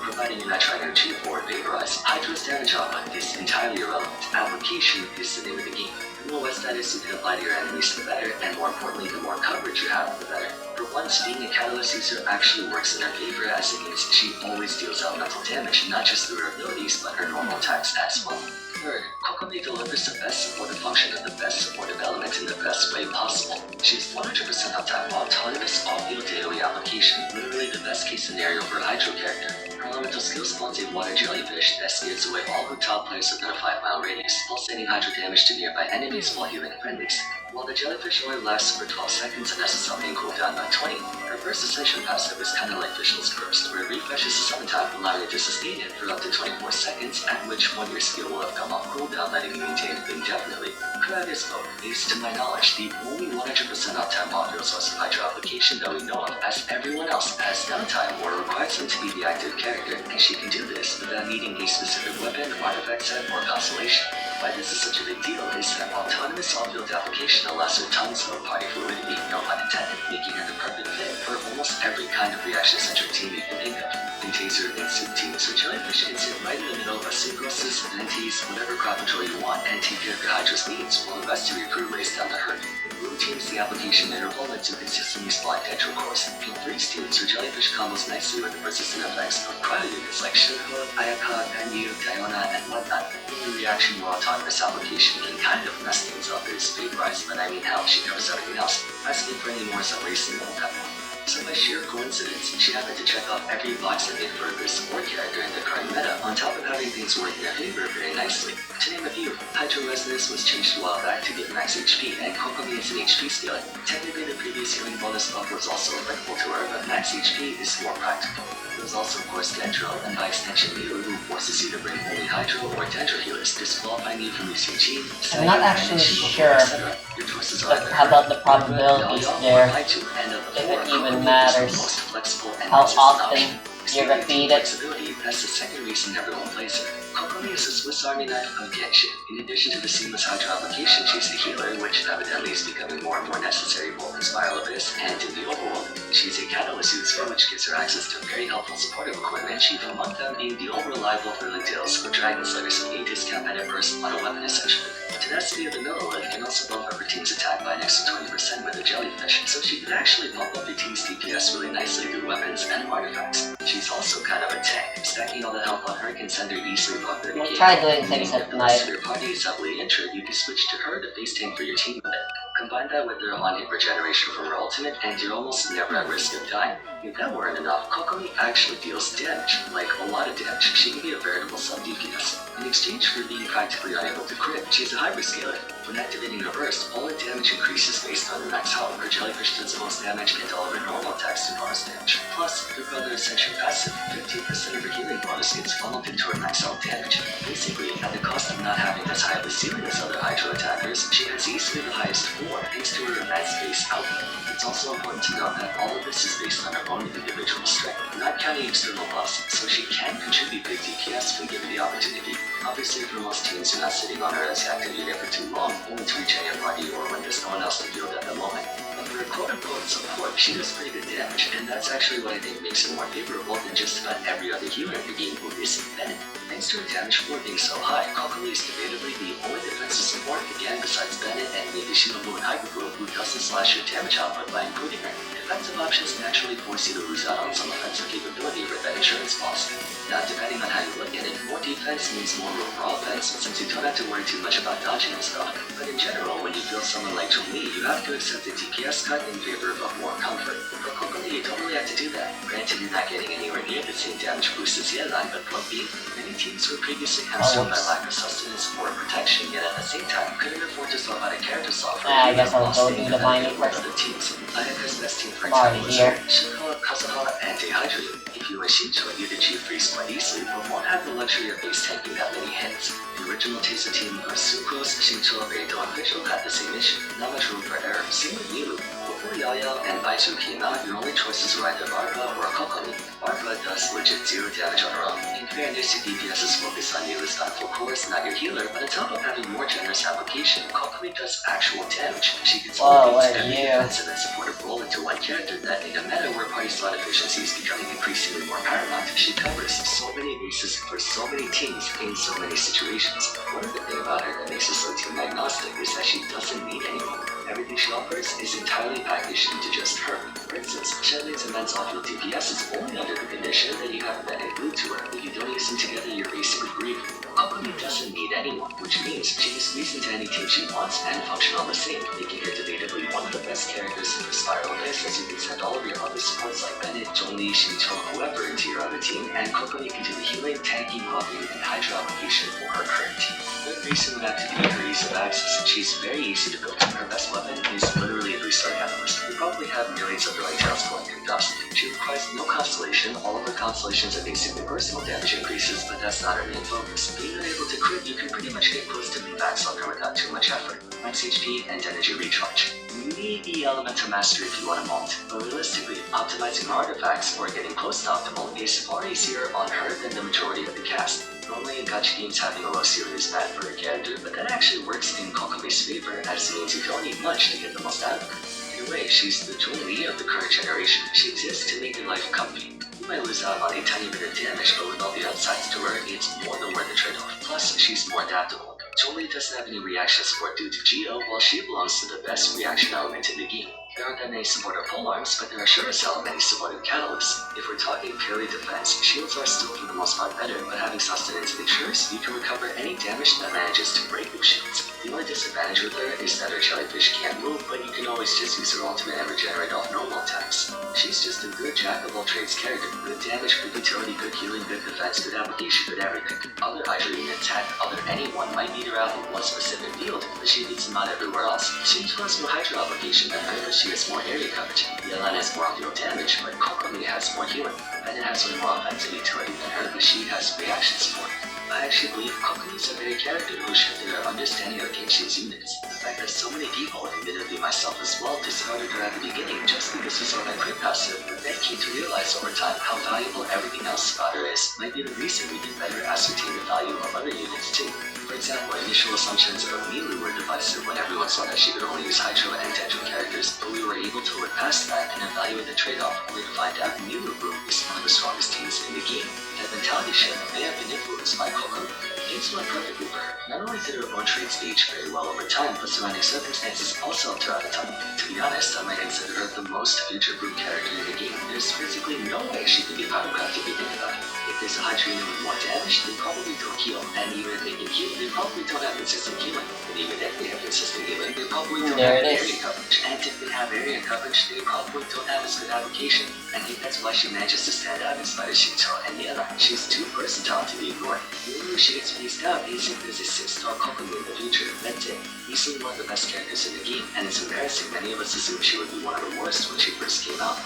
Providing you're not trying to achieve or vaporize, Hydra's damage output is entirely irrelevant. Application is the name of the game. The more West that is you can apply to your enemies, the better, and more importantly, the more coverage you have, the better. For once, being a Catalyst user actually works in her favor, as it means she always deals elemental damage, not just through her abilities, but her normal attacks as well. Third, Kokumi delivers the best supportive function of the best supportive element in the best way possible. She's 100% uptime autonomous off-field AoE application, literally the best case scenario for a Hydro character. Her elemental skill spawns a water jellyfish that scares away all her top players within a 5-mile radius, pulsating Hydro damage to nearby enemies while healing friendlies. While the jellyfish only lasts for 12 seconds and has a summoning cooldown by 20, her first Ascension passive is kinda like Fischl's Burst, where it refreshes the summon time, allowing you to sustain it for up to 24 seconds, at which point your skill will have come off cooldown, letting you maintain it indefinitely. Cryogus Mode is, to my knowledge, the only 100% uptime popular source of Hydra application that we know of, as everyone else has downtime or requires them to be the active character, and she can do this without needing a specific weapon, artifact set, or constellation. Why this is such a big deal is that autonomous off-field application allows her tons of party fluidity, no pun intended, making her the perfect fit for almost almost every kind of reaction-centric team you can think of. In Taser and Soup teams, where Jellyfish can sit right in the middle of sucroses, lenties, whatever crop control you want, and take care of your Hydra's needs, while the rest of your crew lays down the herd. Blue teams, the application interval lets you consistently spawn Dendro cores. In Threes teams, where Jellyfish combos nicely with the persistent effects of cryo units like Shinho, Ayaka, Ganyu, Diona, and whatnot. The reaction while autonomous application can kind of mess things up is vaporized, but I mean hell, she covers everything else. Asking for any more is unreasonable at that point. So by sheer coincidence, she happened to check off every box that made for a good support character in the current meta, on top of having things work in their favor very nicely. To name a few, Hydro Resonance was changed a while back to get max HP, and Kokomi is an HP scaler. Technically, the previous healing bonus buff was also applicable to her, but max HP is more practical. There was also, of course, Dendro, and by extension, Miru, who forces you to bring only Hydro or Dendro healers, disqualifying you from using Chi. I'm not actually sure about the probabilities there, if it even matters how often you repeat it. That's the second reason everyone plays her. Kokomi is a Swiss Army knife of Genshin. In addition to the seamless Hydro application, she's a healer, which evidently is becoming more and more necessary both in Spiral Abyss and in the overworld. She's a catalyst user, which gives her access to very helpful supportive equipment, chief among them being the all-reliable Thrilling Tales or Dragon Slayer, so a discount edit burst on a weapon essentially. The tenacity of the middle lift can also bump up her team's attack by an extra 20% with a Jellyfish, so she could actually bump up your team's DPS really nicely through weapons and artifacts. She's also kind of a tank. Stacking all the health on her can send her easily above 30k. We'll try doing things at night. If your party is heavily injured, you can switch to her to face tank for your team with it. Combine that with her on-hit regeneration from her ultimate, and you're almost never at risk of dying. If that weren't enough, Kokomi actually deals damage, like a lot of damage. She can be a veritable sub-DPS. In exchange for being practically unable to crit, she's a hybrid scaler. When activating her burst, all her damage increases based on her max health. Her Jellyfish does the most damage and all of her normal attacks do bonus damage. Plus, her brother Ascension passive, 15% of her healing bonus gets funneled into her max health damage. Basically, at the cost of not having as high of a ceiling as other Hydro attackers, she has easily the highest floor thanks to her advanced base output. It's also important to note that all of this is based on her own individual strength, not counting external buffs, so she can contribute big DPS when given the opportunity. Obviously, for most teams, you're not sitting on her as active unit for too long, only to regen your party or when there's no one else to field at the moment. But for her quote-unquote support, she does pretty good damage, and that's actually what I think makes her more favorable than just about every other healer in the game who isn't Bennett. Thanks to her damage floor being so high, Kokomi is debatably the only defensive support again besides Bennett and maybe Shinobu and Hyperbro who doesn't slash your damage output by including her. Defensive options naturally force you to lose out on some offensive capability for that insurance policy. Now, depending on how you look at it, more defense means more overall offense since you don't have to worry too much about dodging and stuff. But in general, when you feel someone like Chun-Li, you have to accept the DPS cut in favor of more comfort. For Kokomi, you don't really have to do that. Granted, you're not getting anywhere near the same damage boost as Yelan, but point being, many teams were previously hamstrung by lack of sustenance or protection, yet at the same time couldn't afford to swap out a character software. I guess I'll go do the mining first. Other teams. Ayaka's best team, for example, was Shinho, Kazuha, and Dehydrian. If you and Shincho, you'd achieve freeze quite easily, but won't have the luxury of base tanking that many hits. The original Taser team of Sucrose, Shincho, Beidou, and Visual had the same issue. Not much room for error. Same with Milu. Before Yao and Baichu came out, your only choices were either Barba or Kokomi. Barba does legit 0 damage on her own. In fairness, your DPS is focused on Milu's full course, not your healer, but on top of having more generous application, Kokomi does actual damage. She gets every defensive and supportive role into one character that in a meta where party slot efficiency is becoming increasingly more paramount, she covers so many bases for so many teams in so many situations. One other thing about her that makes her so team agnostic is that she doesn't need anyone. Everything she offers is entirely packaged into just her. For instance, Shenling's immense off-field DPS is only under the condition that you have Bennett glued to her. If you don't use them together, you're basically grieving. Kokomi doesn't need anyone, which means she can squeeze into any team she wants and function on the same, making her debatably one of the best characters in the Spiral Abyss, as you can send all of your other supports like Bennett, Chun-Li, Shincho, whoever into your other team, and Kokomi can do the healing, tanking, buffing, and Hydro application for her current team. The reason would have to be her ease of access, and she's very easy to build. Her best weapon is literally a 3-star catalyst. You probably have millions of Thrilling Tales going through dust. She requires no constellation, all of her constellations are basically personal damage increases, but that's not her main focus. Being unable to crit, you can pretty much get close to max on her without too much effort. Max HP and energy recharge. Maybe Elemental Mastery if you want to mult, but realistically, optimizing artifacts or getting close to optimal is far easier on her than the majority of the cast. Normally in gacha games having a low ceiling is bad for a character, but that actually works in Kokomi's favor as it means you don't need much to get the most out of her. In In a way, she's the Chun-Li of the current generation. She exists to make your life comfy. You might lose out on a tiny bit of damage, but with all the upsides to her, it's more than worth the trade-off. Plus, she's more adaptable. Chun-Li doesn't have any reaction support due to Geo, while she belongs to the best reaction element in the game. There aren't that many supportive polearms, but there are sure as hell many supportive catalysts. If we're talking purely defense, shields are still for the most part better, but having sustenance ensures you can recover any damage that manages to break those shields. The only disadvantage with her is that her jellyfish can't move, but you can always just use her ultimate and regenerate off normal attacks. She's just a good jack-of-all-trades character. Good damage, good utility, good healing, good defense, good application, good everything. Other Hydra units had other anyone might need her out in one specific field, but she needs them out everywhere else. Seems to has more Hydra application than her, she has more area coverage. Yelan has more field damage, but Kokomi has more healing. Bennett has way more offensive utility than her, but she has reaction support. I actually believe Kokomi is a very character who shifted her understanding of Kenshin's units. The fact that so many people, admittedly myself as well, discarded her at the beginning just because we saw that crit passive, but then came to realize over time how valuable everything else about her is, might be the reason we can better ascertain the value of other units too. For example, initial assumptions of Milu were divisive when everyone saw that she could only use Hydro and Dendro characters, but we were able to look past that and evaluate the trade-off, only to find out Milu Group is one of the strongest teams in the game. That mentality shift may have been influenced by Kokomi. Things went perfectly for her. Not only did her own traits age very well over time, but surrounding circumstances also helped her out a ton. To be honest, I might consider her the most future-proof character in the game. There's physically no way she could be Powercraft if you think about it. If there's a Hydra unit with more damage, they probably don't heal. And even if they can heal, they probably don't have consistent healing. And even if they have consistent healing, they probably don't have area coverage. And if they have area coverage, they probably don't have as good application. I think that's why she manages to stand out in spite of Shinto and Yelan. She's too versatile to be ignored. The only way she gets phased out is if there's a 6-star Kokomi in the future. That's it. Easily one of the best characters in the game, and it's embarrassing many of us assumed she would be one of the worst when she first came out.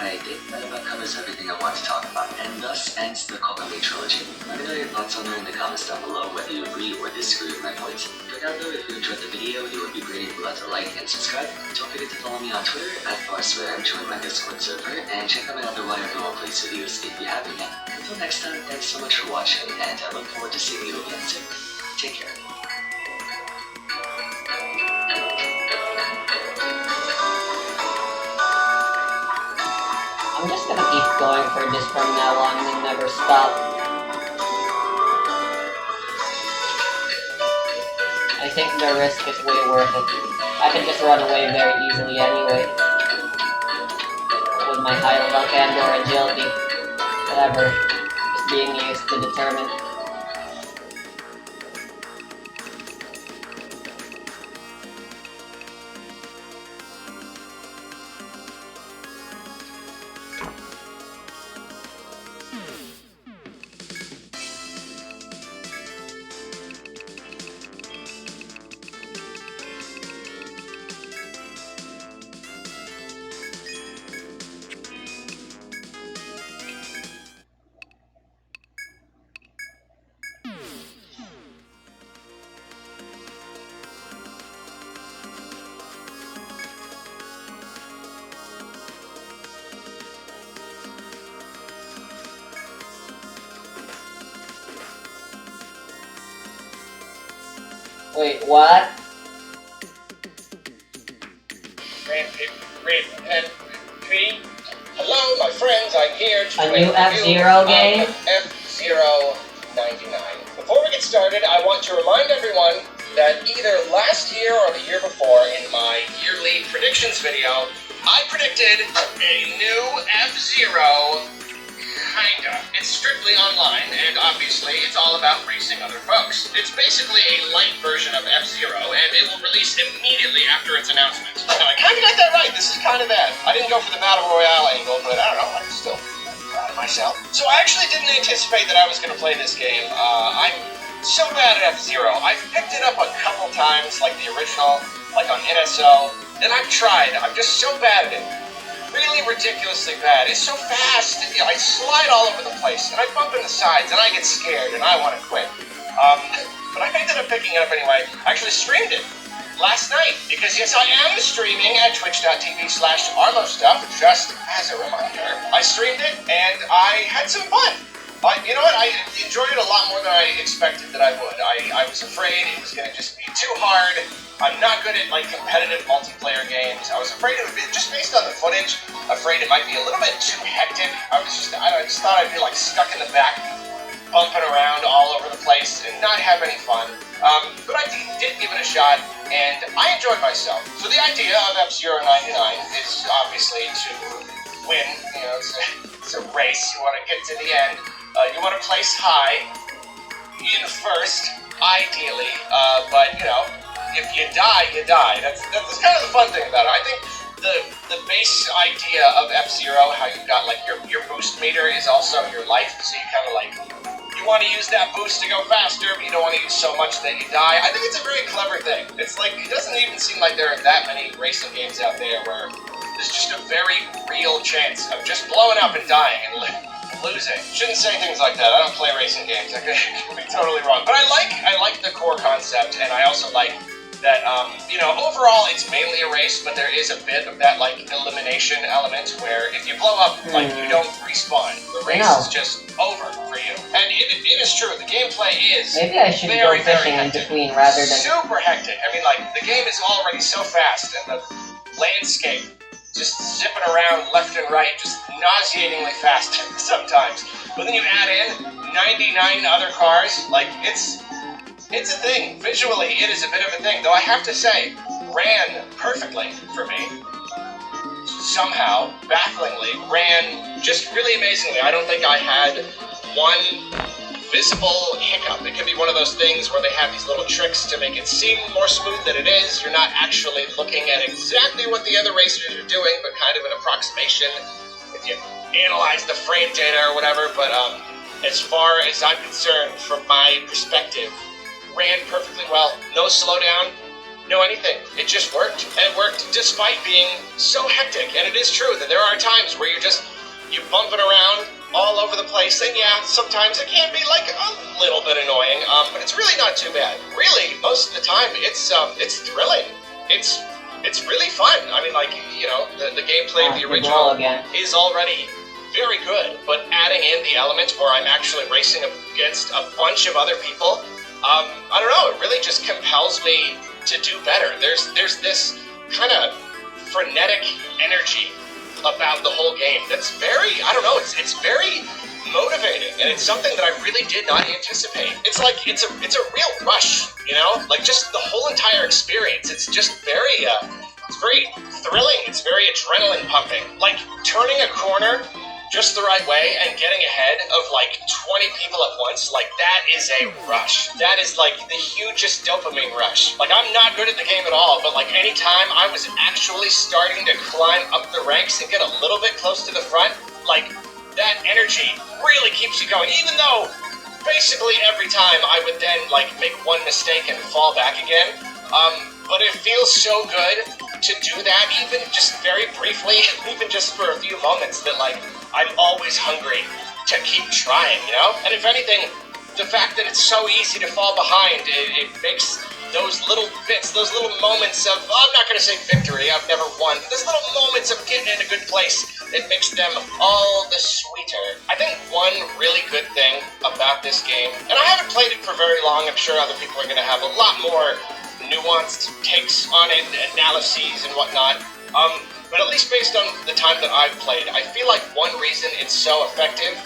I think that about covers everything I want to talk about, and thus ends the Kokomi trilogy. Let me know your thoughts on her in the comments down below, whether you agree or disagree with my points. For now though, if you enjoyed the video, it would be great if you left a like and subscribe. Don't forget to follow me on Twitter @FarsWhere, join my Discord server, and check out my other Why Everyone Plays videos if you haven't yet. Until next time, thanks so much for watching, and I look forward to seeing you again soon. Take care. I'm just gonna keep going for this from now on and never stop. I think the risk is way worth it. I can just run away very easily anyway. With my high luck and or agility. Whatever is being used to determine. Wait, what? Hello, my friends. I'm here to A new F-Zero game? F-Zero 99. Before we get started, I want to remind everyone that either last year or the year before, in my yearly predictions video, I predicted a new F-Zero. Kinda. It's strictly online, and obviously it's all about racing other folks. It's basically a light version of F-Zero, and it will release immediately after its announcement. I kinda got that right. This is kinda bad. I didn't go for the Battle Royale angle, but I don't know. I'm still proud of myself. So I actually didn't anticipate that I was gonna play this game. I'm so bad at F-Zero. I've picked it up a couple times, like the original, like on NSO, and I've tried. I'm just so bad at it. Really ridiculously bad. It's so fast. I slide all over the place, and I bump into sides, and I get scared, and I want to quit. But I ended up picking it up anyway. I actually streamed it last night, because yes, I am streaming at twitch.tv/ArloStuff, just as a reminder. I streamed it, and I had some fun. You know what? I enjoyed it a lot more than I expected that I would. I was afraid it was going to just be too hard. I'm not good at like competitive multiplayer games. I was afraid it would be, just based on the footage, afraid it might be a little bit too hectic. I just thought I'd be like stuck in the back, bumping around all over the place and not have any fun. But I did give it a shot, and I enjoyed myself. So the idea of F-Zero 99 is obviously to win. You know, it's a race. You want to get to the end. You want to place high in first, ideally. But you know, if you die, you die. That's kind of the fun thing about it. I think the base idea of F-Zero, how you've got like your boost meter is also your life. So you kind of like, you want to use that boost to go faster, but you don't want to use so much that you die. I think it's a very clever thing. It's like, it doesn't even seem like there are that many racing games out there where there's just a very real chance of just blowing up and dying and losing. Shouldn't say things like that. I don't play racing games. I could be totally wrong. But I like the core concept, and I also like that, you know, overall it's mainly a race, but there is a bit of that, like, elimination element where if you blow up, like, you don't respawn. The race is just over for you. And it is true, the gameplay is maybe I should go fishing in between rather than... super hectic. I mean, like, the game is already so fast, and the landscape just zipping around left and right, just nauseatingly fast sometimes. But then you add in 99 other cars, like, it's a thing. Visually, it is a bit of a thing. Though I have to say, ran perfectly for me. Somehow, bafflingly, ran just really amazingly. I don't think I had one visible hiccup. It could be one of those things where they have these little tricks to make it seem more smooth than it is. You're not actually looking at exactly what the other racers are doing, but kind of an approximation if you analyze the frame data or whatever. But as far as I'm concerned, from my perspective, ran perfectly well. No slowdown, no anything. It just worked. And it worked despite being so hectic. And it is true that there are times where you're bumping around all over the place. And yeah, sometimes it can be like a little bit annoying, but it's really not too bad. Really, most of the time, it's thrilling. It's really fun. I mean, like, you know, the gameplay of the original is already very good, but adding in the element where I'm actually racing against a bunch of other people, I don't know, it really just compels me to do better. There's this kind of frenetic energy about the whole game that's very, I don't know, it's very motivating, and it's something that I really did not anticipate. It's like, it's a real rush, you know? Like, just the whole entire experience, it's just very, it's very thrilling, it's very adrenaline pumping. Like, turning a corner just the right way and getting ahead of like 20 people at once, like that is a rush. That is like the hugest dopamine rush. Like, I'm not good at the game at all, but like anytime I was actually starting to climb up the ranks and get a little bit close to the front, like that energy really keeps you going, even though basically every time I would then like make one mistake and fall back again. But it feels so good to do that, even just very briefly, even just for a few moments, that like I'm always hungry to keep trying, you know? And if anything, the fact that it's so easy to fall behind, it makes those little bits, those little moments of, I'm not going to say victory, I've never won, but those little moments of getting in a good place, it makes them all the sweeter. I think one really good thing about this game, and I haven't played it for very long, I'm sure other people are going to have a lot more nuanced takes on it, analyses and whatnot, but at least based on the time that I've played, I feel like one reason it's so effective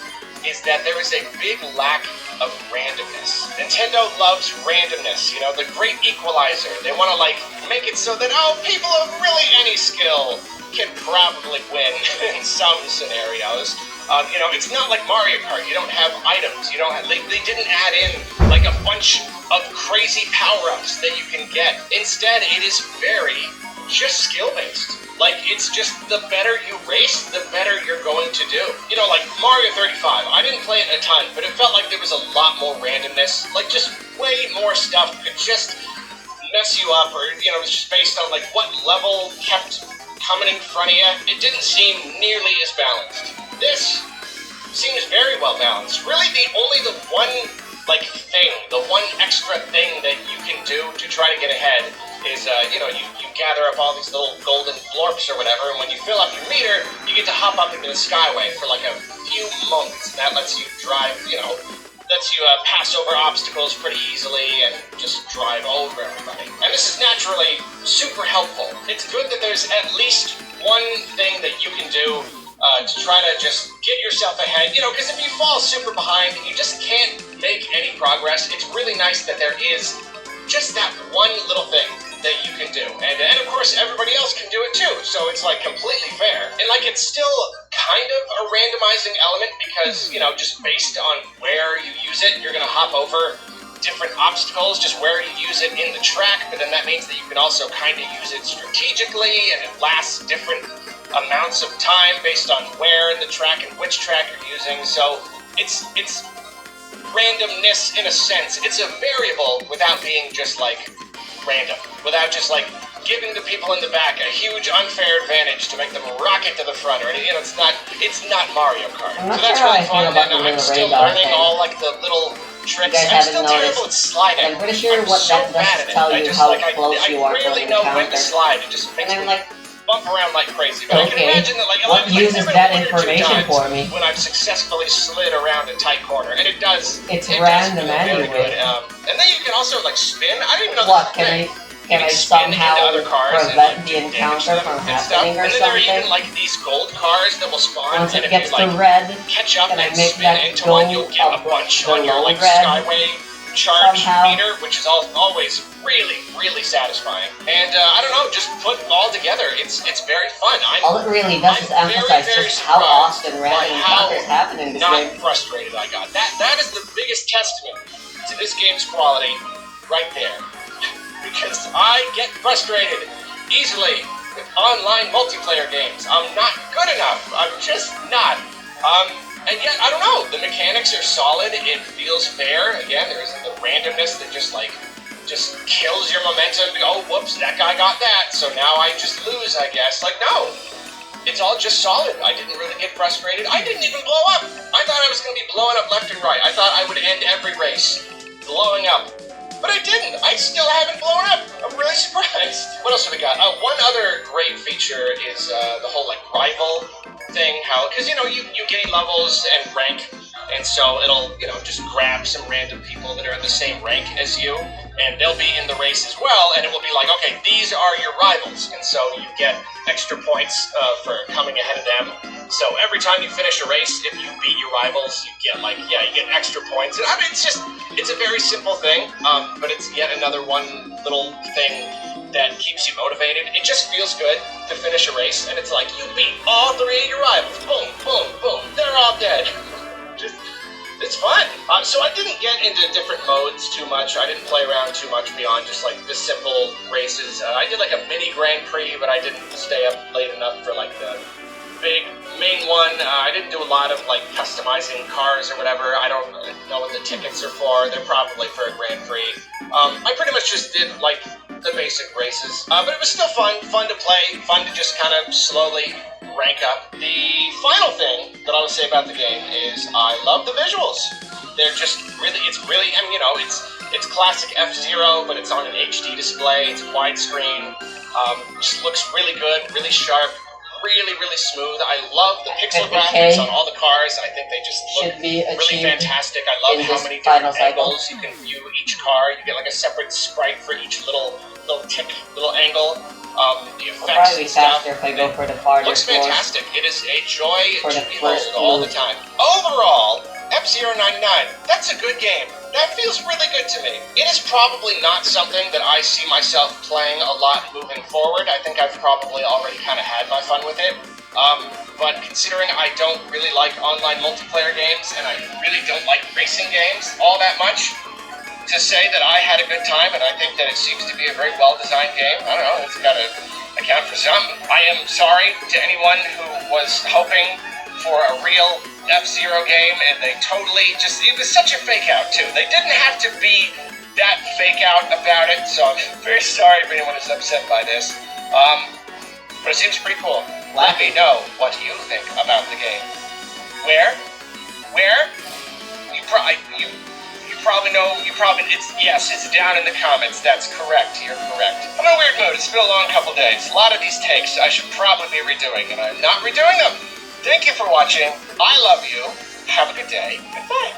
is that there is a big lack of randomness. Nintendo loves randomness, you know, the great equalizer. They want to like make it so that, oh, people of really any skill can probably win in some scenarios. You know, it's not like Mario Kart. You don't have items. You don't have, they didn't add in like a bunch of crazy power-ups that you can get. Instead, it is very just skill-based. Like, it's just the better you race, the better you're going to do. You know, like Mario 35, I didn't play it a ton, but it felt like there was a lot more randomness. Like, just way more stuff could just mess you up, or, you know, it was just based on, like, what level kept coming in front of you. It didn't seem nearly as balanced. This seems very well balanced. Really, the one, like, thing, the one extra thing that you can do to try to get ahead is, you know, you gather up all these little golden blorps or whatever, and when you fill up your meter, you get to hop up into the Skyway for like a few moments, and that lets you drive, lets you pass over obstacles pretty easily and just drive over everybody. And this is naturally super helpful. It's good that there's at least one thing that you can do to try to just get yourself ahead, because if you fall super behind, you just can't make any progress. It's really nice that there is just that one little thing that you can do. And of course, everybody else can do it too, so it's like completely fair. And like, it's still kind of a randomizing element because, just based on where you use it, you're gonna hop over different obstacles, just where you use it in the track, but then that means that you can also kind of use it strategically, and it lasts different amounts of time based on where in the track and which track you're using. So it's randomness in a sense. It's a variable without being just like random, without just like giving the people in the back a huge unfair advantage to make them rocket to the front, or it's not Mario Kart. I'm not So that's sure how really I feel fun, about and the I'm still radar learning thing. all like the little tricks. You guys I'm still haven't terrible at noticed. sliding. I'm pretty sure I'm what so that bad does at tell it. you I just how like close I you are to rarely an know when to encounter. slide. It just makes And I'm me like, bump around like crazy. But I can okay, imagine that what uses there've been that one or two information times for me? when I've successfully slid around a tight corner, and it does. It's it random does feel very anyway. good. And then you can also like spin. I didn't even know What, this was a thing. can I spin into somehow other cars and, prevent like, the do damage encounter to them from and stuff. happening or And then there are something? even like these gold cars that will spawn, Once and it if gets you to like red, catch up can I and make spin that into go one, you'll get a bunch on your below like red Skyway charge somehow? meter, which is always really, really satisfying. And I don't know, just put it all together, it's very fun. All it really does is I'm emphasize very just how surprised often by random how encounters happen in this not game. frustrated I got. That is the biggest testament to this game's quality right there. Because I get frustrated easily with online multiplayer games. I'm not good enough. I'm just not. And yet, I don't know, the mechanics are solid, it feels fair. Again, there isn't the randomness that just kills your momentum. Oh, whoops, that guy got that, so now I just lose, I guess. Like, no. It's all just solid. I didn't really get frustrated. I didn't even blow up. I thought I was going to be blowing up left and right. I thought I would end every race blowing up. But I didn't. I still haven't blown up. I'm really surprised. What else have we got? One other great feature is the whole like rival thing. How, because you gain levels and rank, and so it'll just grab some random people that are in the same rank as you, and they'll be in the race as well, and it will be like, okay, these are your rivals, and so you get extra points for coming ahead of them. So every time you finish a race, if you beat your rivals, you get you get extra points. And I mean, it's a very simple thing, but it's yet another one little thing that keeps you motivated. It just feels good to finish a race, and it's like, you beat all three of your rivals. Boom, boom, boom. They're all dead. It's fun. So I didn't get into different modes too much. I didn't play around too much beyond just like the simple races. I did like a mini Grand Prix, but I didn't stay up late enough for like the big main one. I didn't do a lot of like customizing cars or whatever. I don't know what the tickets are for. They're probably for a Grand Prix. I pretty much just did like the basic races, but it was still fun to play, fun to just kind of slowly rank up. The final thing that I would say about the game is I love the visuals. They're just really, I mean, it's classic F-Zero, but it's on an HD display. It's widescreen. Just looks really good, really sharp. Really, really smooth. I love the pixel graphics on all the cars. I think they just look really fantastic. I love how many different angles you can view each car. You get like a separate sprite for each little angle. The effects and stuff. If I go for the farther looks fantastic. It is a joy to behold all the time. Overall, F-Zero 99, that's a good game. That feels really good to me. It is probably not something that I see myself playing a lot moving forward. I think I've probably already kind of had my fun with it. But considering I don't really like online multiplayer games, and I really don't like racing games all that much, to say that I had a good time, and I think that it seems to be a very well-designed game, I don't know, it's got to account for something. I am sorry to anyone who was hoping for a real F-Zero game, and they totally just, it was such a fake out too. They didn't have to be that fake out about it, so I'm very sorry if anyone is upset by this. But it seems pretty cool. Let me know what you think about the game. Where? You probably know, it's down in the comments. That's correct, you're correct. I'm in a weird mood, it's been a long couple days. A lot of these takes I should probably be redoing, and I'm not redoing them. Thank you for watching. I love you. Have a good day. Goodbye.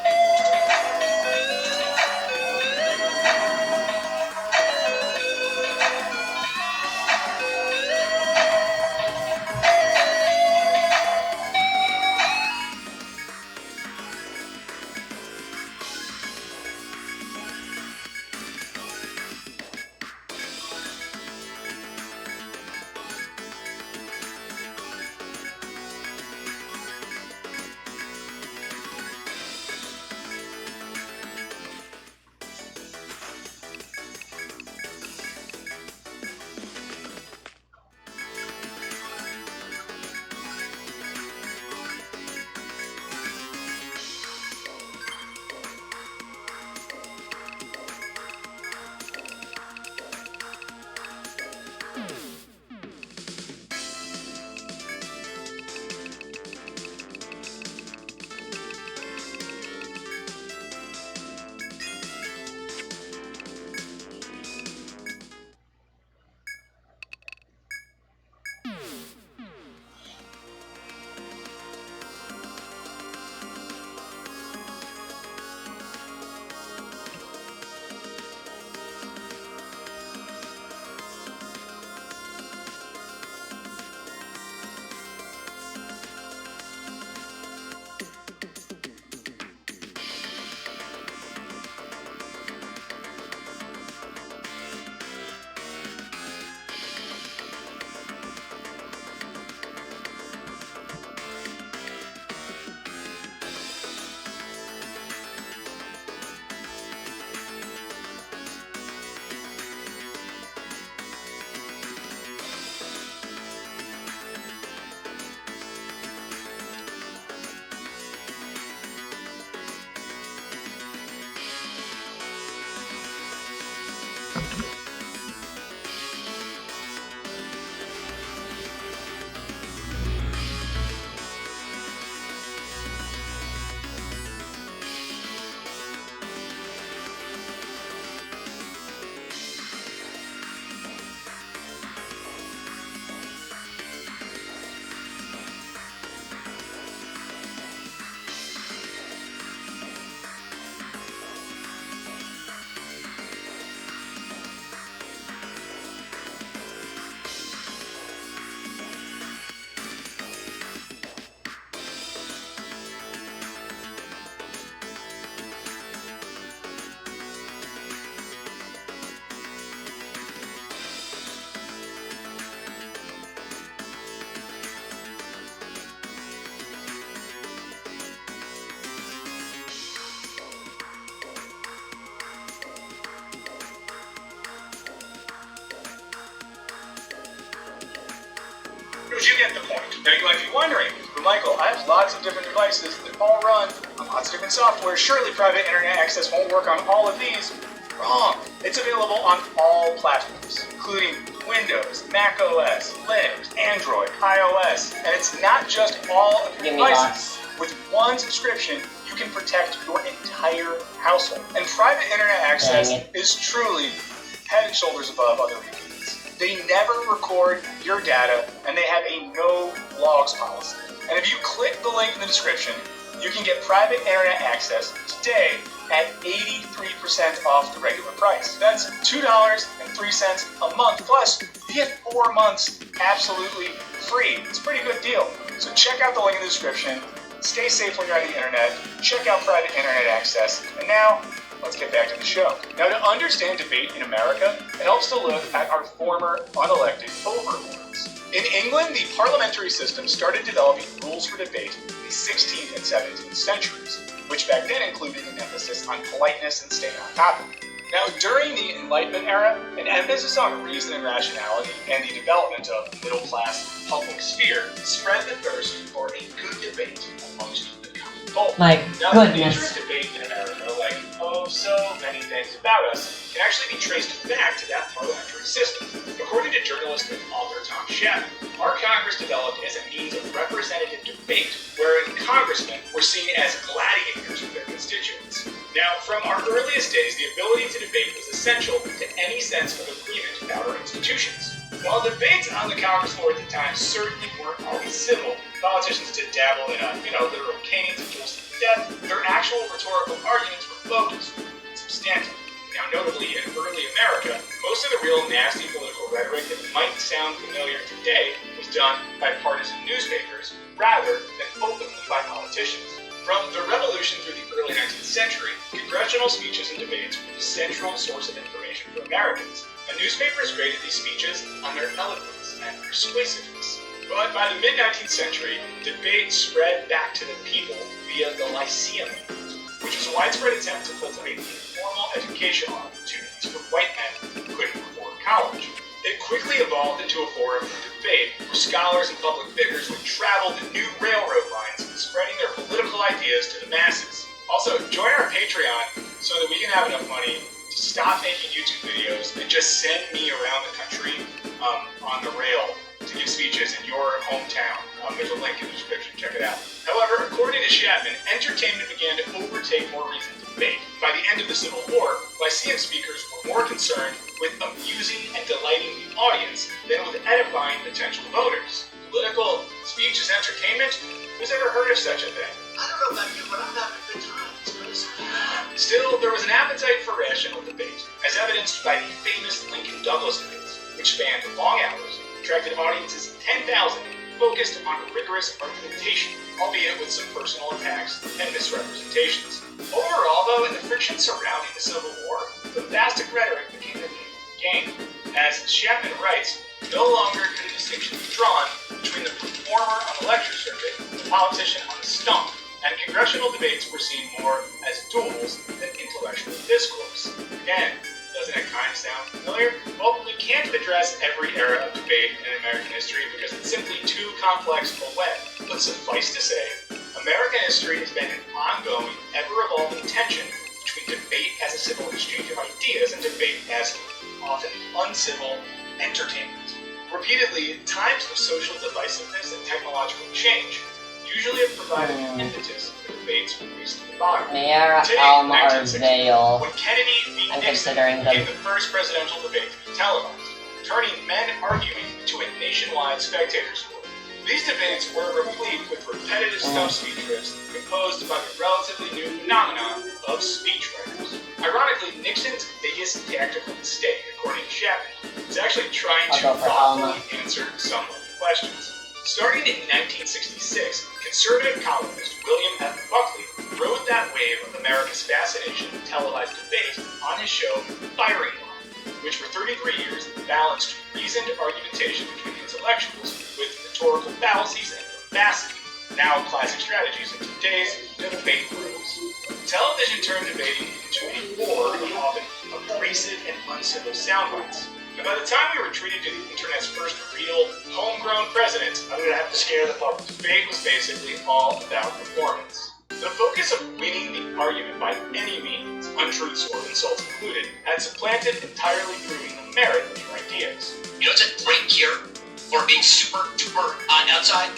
But you get the point. Now you might be wondering, but Michael, I have lots of different devices that all run on lots of different software. Surely private internet access won't work on all of these. Wrong. It's available on all platforms, including Windows, Mac OS, Linux, Android, iOS, and it's not just all of your devices. With one subscription, you can protect your entire household. And private internet access is truly head and shoulders above other VPNs. They never record your data, and they have a no logs policy. And if you click the link in the description, you can get private internet access today at 83% off the regular price. That's $2.03 a month, plus you get 4 months absolutely free. It's a pretty good deal. So check out the link in the description. Stay safe when you're on the internet. Check out private internet access. And now, let's get back to the show. Now, to understand debate in America, it helps to look at our former unelected overlords. In England, the parliamentary system started developing rules for debate in the 16th and 17th centuries, which back then included an emphasis on politeness and staying on topic. Now, during the Enlightenment era, an emphasis on reason and rationality and the development of middle-class public sphere spread the thirst for a good debate amongst the common folk. My now, goodness. The nature of debate in America, like so many things about us, can actually be traced back to that parliamentary system. According to journalist and author Tom Chapman, our Congress developed as a means of representative debate, wherein congressmen were seen as gladiators with their constituents. Now, from our earliest days, the ability to debate was essential to any sense of agreement about our institutions. While debates on the Congress floor at the time certainly weren't always civil, politicians did dabble in literal canes and duels to the death, their actual rhetorical arguments were focused and substantive. Now, notably in early America, most of the real nasty political rhetoric that might sound familiar today was done by partisan newspapers rather than openly by politicians. From the Revolution through the early 19th century, congressional speeches and debates were the central source of information for Americans, and newspapers graded these speeches on their eloquence and persuasiveness. But by the mid-19th century, debate spread back to the people via the Lyceum, which was a widespread attempt to cultivate informal educational opportunities for white men who couldn't afford college. It quickly evolved into a forum for debate where scholars and public figures would travel the new railroad lines, spreading their political ideas to the masses. Also, join our Patreon so that we can have enough money to stop making YouTube videos and just send me around the country on the rail to give speeches in your hometown. There's a link in the description, check it out. However, according to Chapman, entertainment began to overtake more reasoned debate. By the end of the Civil War, Lyceum speakers were more concerned with amusing and delighting the audience than with edifying potential voters. Political speech as entertainment? Who's ever heard of such a thing? I don't know about you, but I'm having a good time. Still, there was an appetite for rational debate, as evidenced by the famous Lincoln-Douglas debates, which spanned long hours, attracted audiences of 10,000, focused on rigorous argumentation, albeit with some personal attacks and misrepresentations. Overall, though, in the friction surrounding the Civil War, the bombastic rhetoric became the name of the game. As Chapman writes, no longer could a distinction be drawn between the performer on the lecture circuit and the politician on the stump, and congressional debates were seen more as duels than intellectual discourse. Again, doesn't it kind of sound familiar? Well, we can't address every era of debate in American history because it's simply too complex of a web. But suffice to say, American history has been an ongoing, ever-evolving tension between debate as a civil exchange of ideas and debate as often uncivil entertainment. Repeatedly, times of social divisiveness and technological change usually have provided an impetus for debates from race to the bottom. Miera, Today, Alma, or 1960, Vale. when Kennedy beat I'm Nixon, considering became them. the first presidential debate to be televised, turning men arguing into a nationwide spectator sport. These debates were replete with repetitive stump speech riffs composed by the relatively new phenomenon of speech writers. Ironically, Nixon's biggest tactical mistake, according to Chapman, was actually trying to thoughtfully answer some of the questions. Starting in 1966, conservative columnist William F. Buckley rode that wave of America's fascination with televised debate on his show Firing Line, which for 33 years balanced reasoned argumentation between intellectuals with rhetorical fallacies and bombacity, now classic strategies of today's debate rules. Television turned debating into a war of often abrasive and uncivil soundbites. And by the time we were treated to the internet's first real, homegrown president, I'm going to have to scare the public. Debate was basically all about performance. The focus of winning the argument by any means, untruths or insults included, had supplanted entirely proving the merit of your ideas. You know, it's a great cure for being super duper on outside.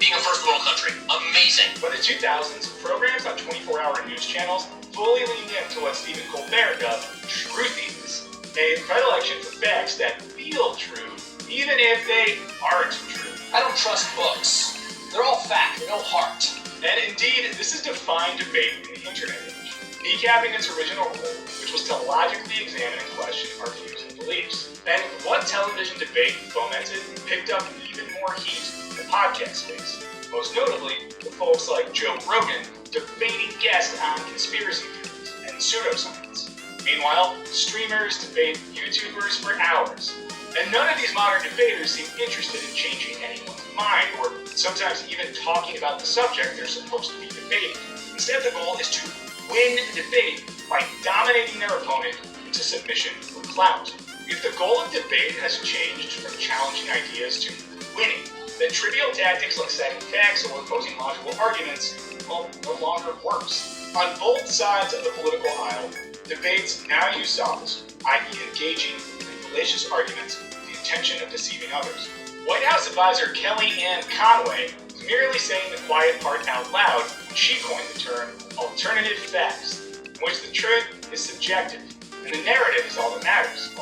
Being a first world country. Amazing. By the 2000s, programs on 24-hour news channels fully leaned into what Stephen Colbert dubbed truthiness, a predilection for facts that feel true, even if they aren't true. I don't trust books. They're all fact, no heart. And indeed, this has defined debate in the internet age, kneecapping its original role, which was to logically examine and question our views and beliefs. And what television debate fomented picked up even more heat in the podcast space. Most notably, the folks like Joe Rogan debating guests on conspiracy theories and pseudoscience. Meanwhile, streamers debate YouTubers for hours. And none of these modern debaters seem interested in changing anyone's mind or sometimes even talking about the subject they're supposed to be debating. Instead, the goal is to win the debate by dominating their opponent into submission or clout. If the goal of debate has changed from challenging ideas to winning, then trivial tactics like citing facts or opposing logical arguments, well, no longer works. On both sides of the political aisle, debates now use sophistry, i.e. engaging in fallacious arguments with the intention of deceiving others. White House advisor Kellyanne Conway was merely saying the quiet part out loud when she coined the term alternative facts, in which the truth is subjective. and the narrative is all that matters.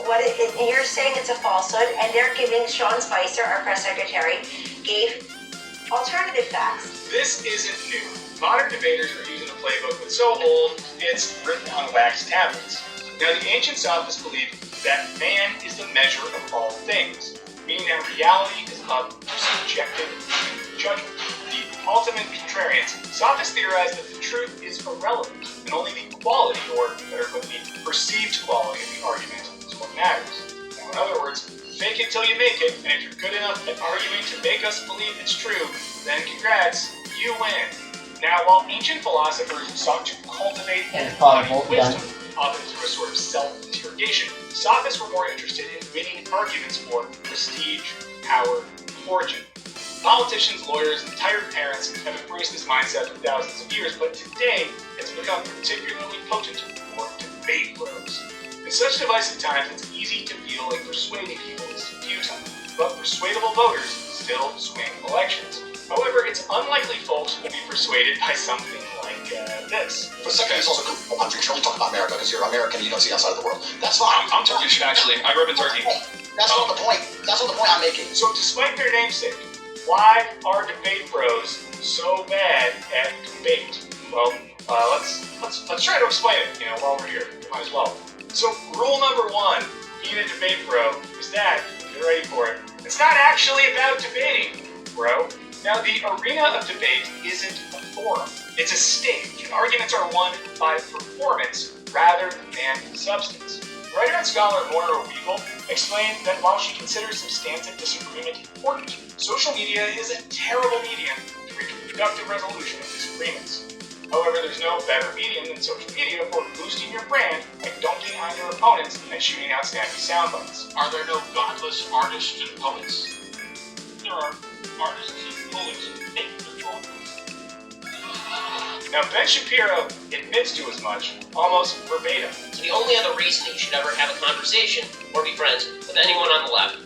You're saying it's a falsehood, and they're giving Sean Spicer, our press secretary, gave alternative facts. This isn't new. Modern debaters are using a playbook that's so old, it's written on wax tablets. Now, the ancient sophists believed that man is the measure of all things, meaning that reality is about subjective judgment. The ultimate contrarians, sophists theorized that the truth is irrelevant, and only the quality, or better put, the perceived quality of the argument is what matters. Now, in other words, fake it till you make it, and if you're good enough at arguing to make us believe it's true, then congrats, you win. Now, while ancient philosophers sought to cultivate and embody wisdom, often through a sort of self-interrogation, sophists were more interested in winning arguments for prestige, power, fortune. Politicians, lawyers, and tired parents have embraced this mindset for thousands of years, but today it's become particularly potent for debate bros. In such divisive times, it's easy to feel like persuading people is futile, but persuadable voters still swing elections. However, it's unlikely folks will be persuaded by something like this. For a second, it's also cool. I'm sure you talk about America because you're American and you don't see outside of the world. That's fine. I'm Turkish, actually. I grew up in Turkey. That's not the point. That's not the point I'm making. So, despite their namesake, why are debate pros so bad at debate? Well, let's try to explain it. While we're here, might as well. So, rule number one, being a debate pro, is that, get ready for it, it's not actually about debating, bro. Now, the arena of debate isn't a forum. It's a stage, and arguments are won by performance rather than substance. Writer and scholar Moira Weigel explained that while she considers substantive disagreement important, social media is a terrible medium to reach productive resolution of disagreements. However, there's no better medium than social media for boosting your brand by dunking on your opponents and shooting out snappy sound bites. Are there no godless artists and poets? There are artists and poets who think they're godless. Now, Ben Shapiro admits to as much, almost verbatim. The only other reason that you should ever have a conversation or be friends with anyone on the left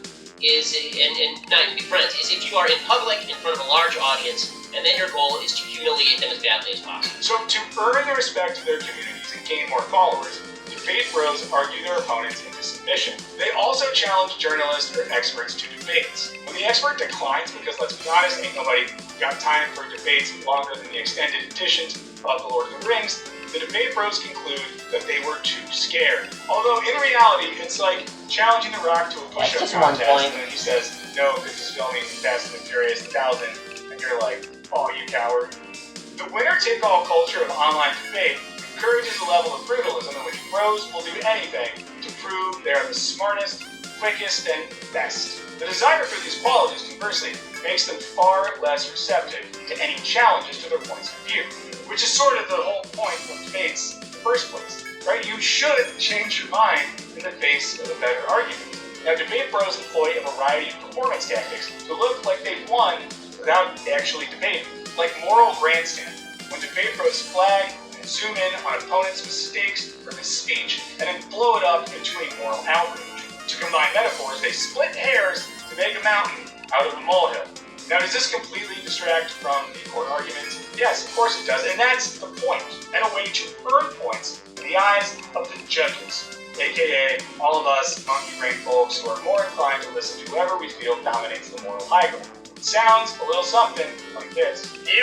is, and not even be friends, is if you are in public in front of a large audience, and then your goal is to humiliate them as badly as possible. So, to earn the respect of their communities and gain more followers, debate bros argue their opponents into submission. They also challenge journalists or experts to debates. When the expert declines, because let's be honest, ain't nobody got time for debates longer than the extended editions of The Lord of the Rings, the debate bros conclude that they were too scared. Although in reality, it's like challenging The Rock to a push-up contest, and then he says, no, because he's filming Fast and the Furious 1000, and you're like, oh, you coward. The winner-take-all culture of online debate encourages a level of brutalism in which bros will do anything to prove they're the smartest, quickest, and best. The desire for these qualities, conversely, makes them far less receptive to any challenges to their points of view, which is sort of the whole point of debates in the first place, right? You should change your mind in the face of a better argument. Now, debate bros employ a variety of performance tactics to look like they've won without actually debating, like moral grandstanding, when debate bros flag and zoom in on opponents' mistakes from his speech and then blow it up into a moral outrage. To combine metaphors, they split hairs to make a mountain out of a molehill. Now, does this completely distract from the court arguments? Yes, of course it does, and that's the point, and a way to earn points in the eyes of the judges, aka all of us monkey-brain folks who are more inclined to listen to whoever we feel dominates the moral high ground. It sounds a little something like this. Hey,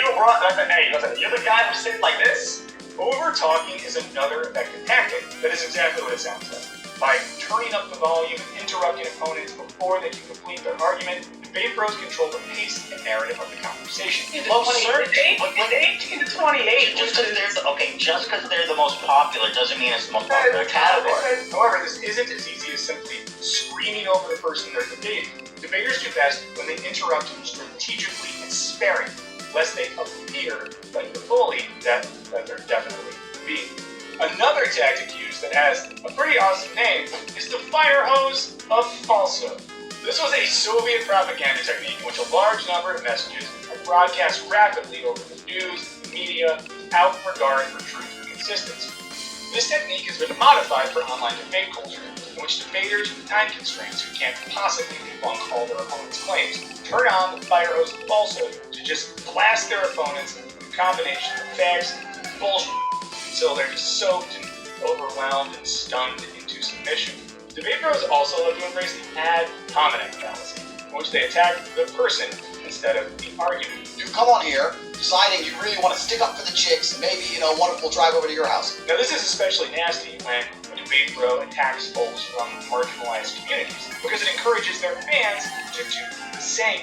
listen, you're the guy who sits like this? Over-talking is another effective tactic that is exactly what it sounds like. By turning up the volume and interrupting opponents before they can complete their argument, debate bros control the pace and narrative of the conversation. It's 18 to 28. Just because they're the most popular doesn't mean it's the most popular category. However, this isn't as easy as simply screaming over the person they're debating. Debaters do best when they interrupt strategically and sparingly, lest they appear like the bully that they're definitely being. Another tactic used that has a pretty awesome name is the fire hose of falsehood. This was a Soviet propaganda technique in which a large number of messages are broadcast rapidly over the news and media without regard for truth or consistency. This technique has been modified for online debate culture, in which debaters with time constraints who can't possibly debunk all their opponents' claims turn on the fire hose of falsehood to just blast their opponents with a combination of facts and bullshit until they're just soaked and overwhelmed and stunned in to submission. Debate bros also love to embrace the ad hominem fallacy, in which they attack the person instead of the argument. You come on here, deciding you really want to stick up for the chicks, and maybe, one of them will drive over to your house. Now this is especially nasty when a debate bro attacks folks from marginalized communities, because it encourages their fans to do the same.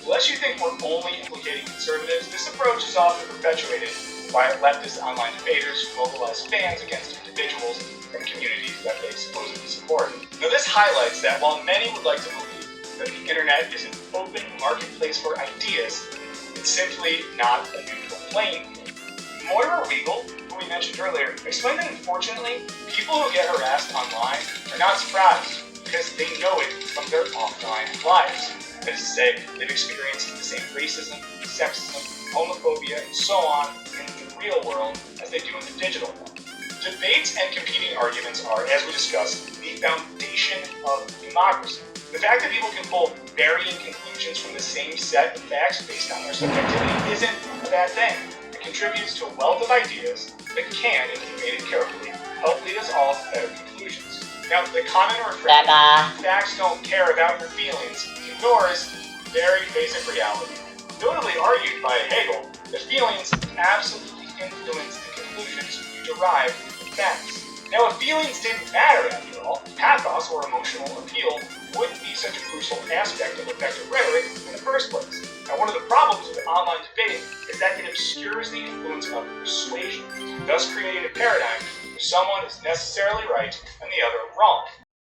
Unless you think we're only implicating conservatives, this approach is often perpetuated by leftist online debaters who mobilize fans against individuals from communities that they supposedly support. Now this highlights that while many would like to believe that the internet is an open marketplace for ideas, it's simply not a neutral playing field. Moira Weigel, who we mentioned earlier, explained that unfortunately, people who get harassed online are not surprised because they know it from their offline lives. That is to say, they've experienced the same racism, sexism, homophobia, and so on in the real world as they do in the digital world. Debates and competing arguments are, as we discussed, the foundation of democracy. The fact that people can pull varying conclusions from the same set of facts based on their subjectivity isn't a bad thing. It contributes to a wealth of ideas that can, if debated carefully, help lead us all to better conclusions. Now, the common refrain, facts don't care about your feelings, ignores very basic reality. Notably argued by Hegel, that feelings absolutely influence the conclusions you derive from facts. Now, if feelings didn't matter after all, pathos or emotional appeal wouldn't be such a crucial aspect of effective rhetoric in the first place. Now, one of the problems with online debate is that it obscures the influence of persuasion, thus creating a paradigm where someone is necessarily right and the other wrong.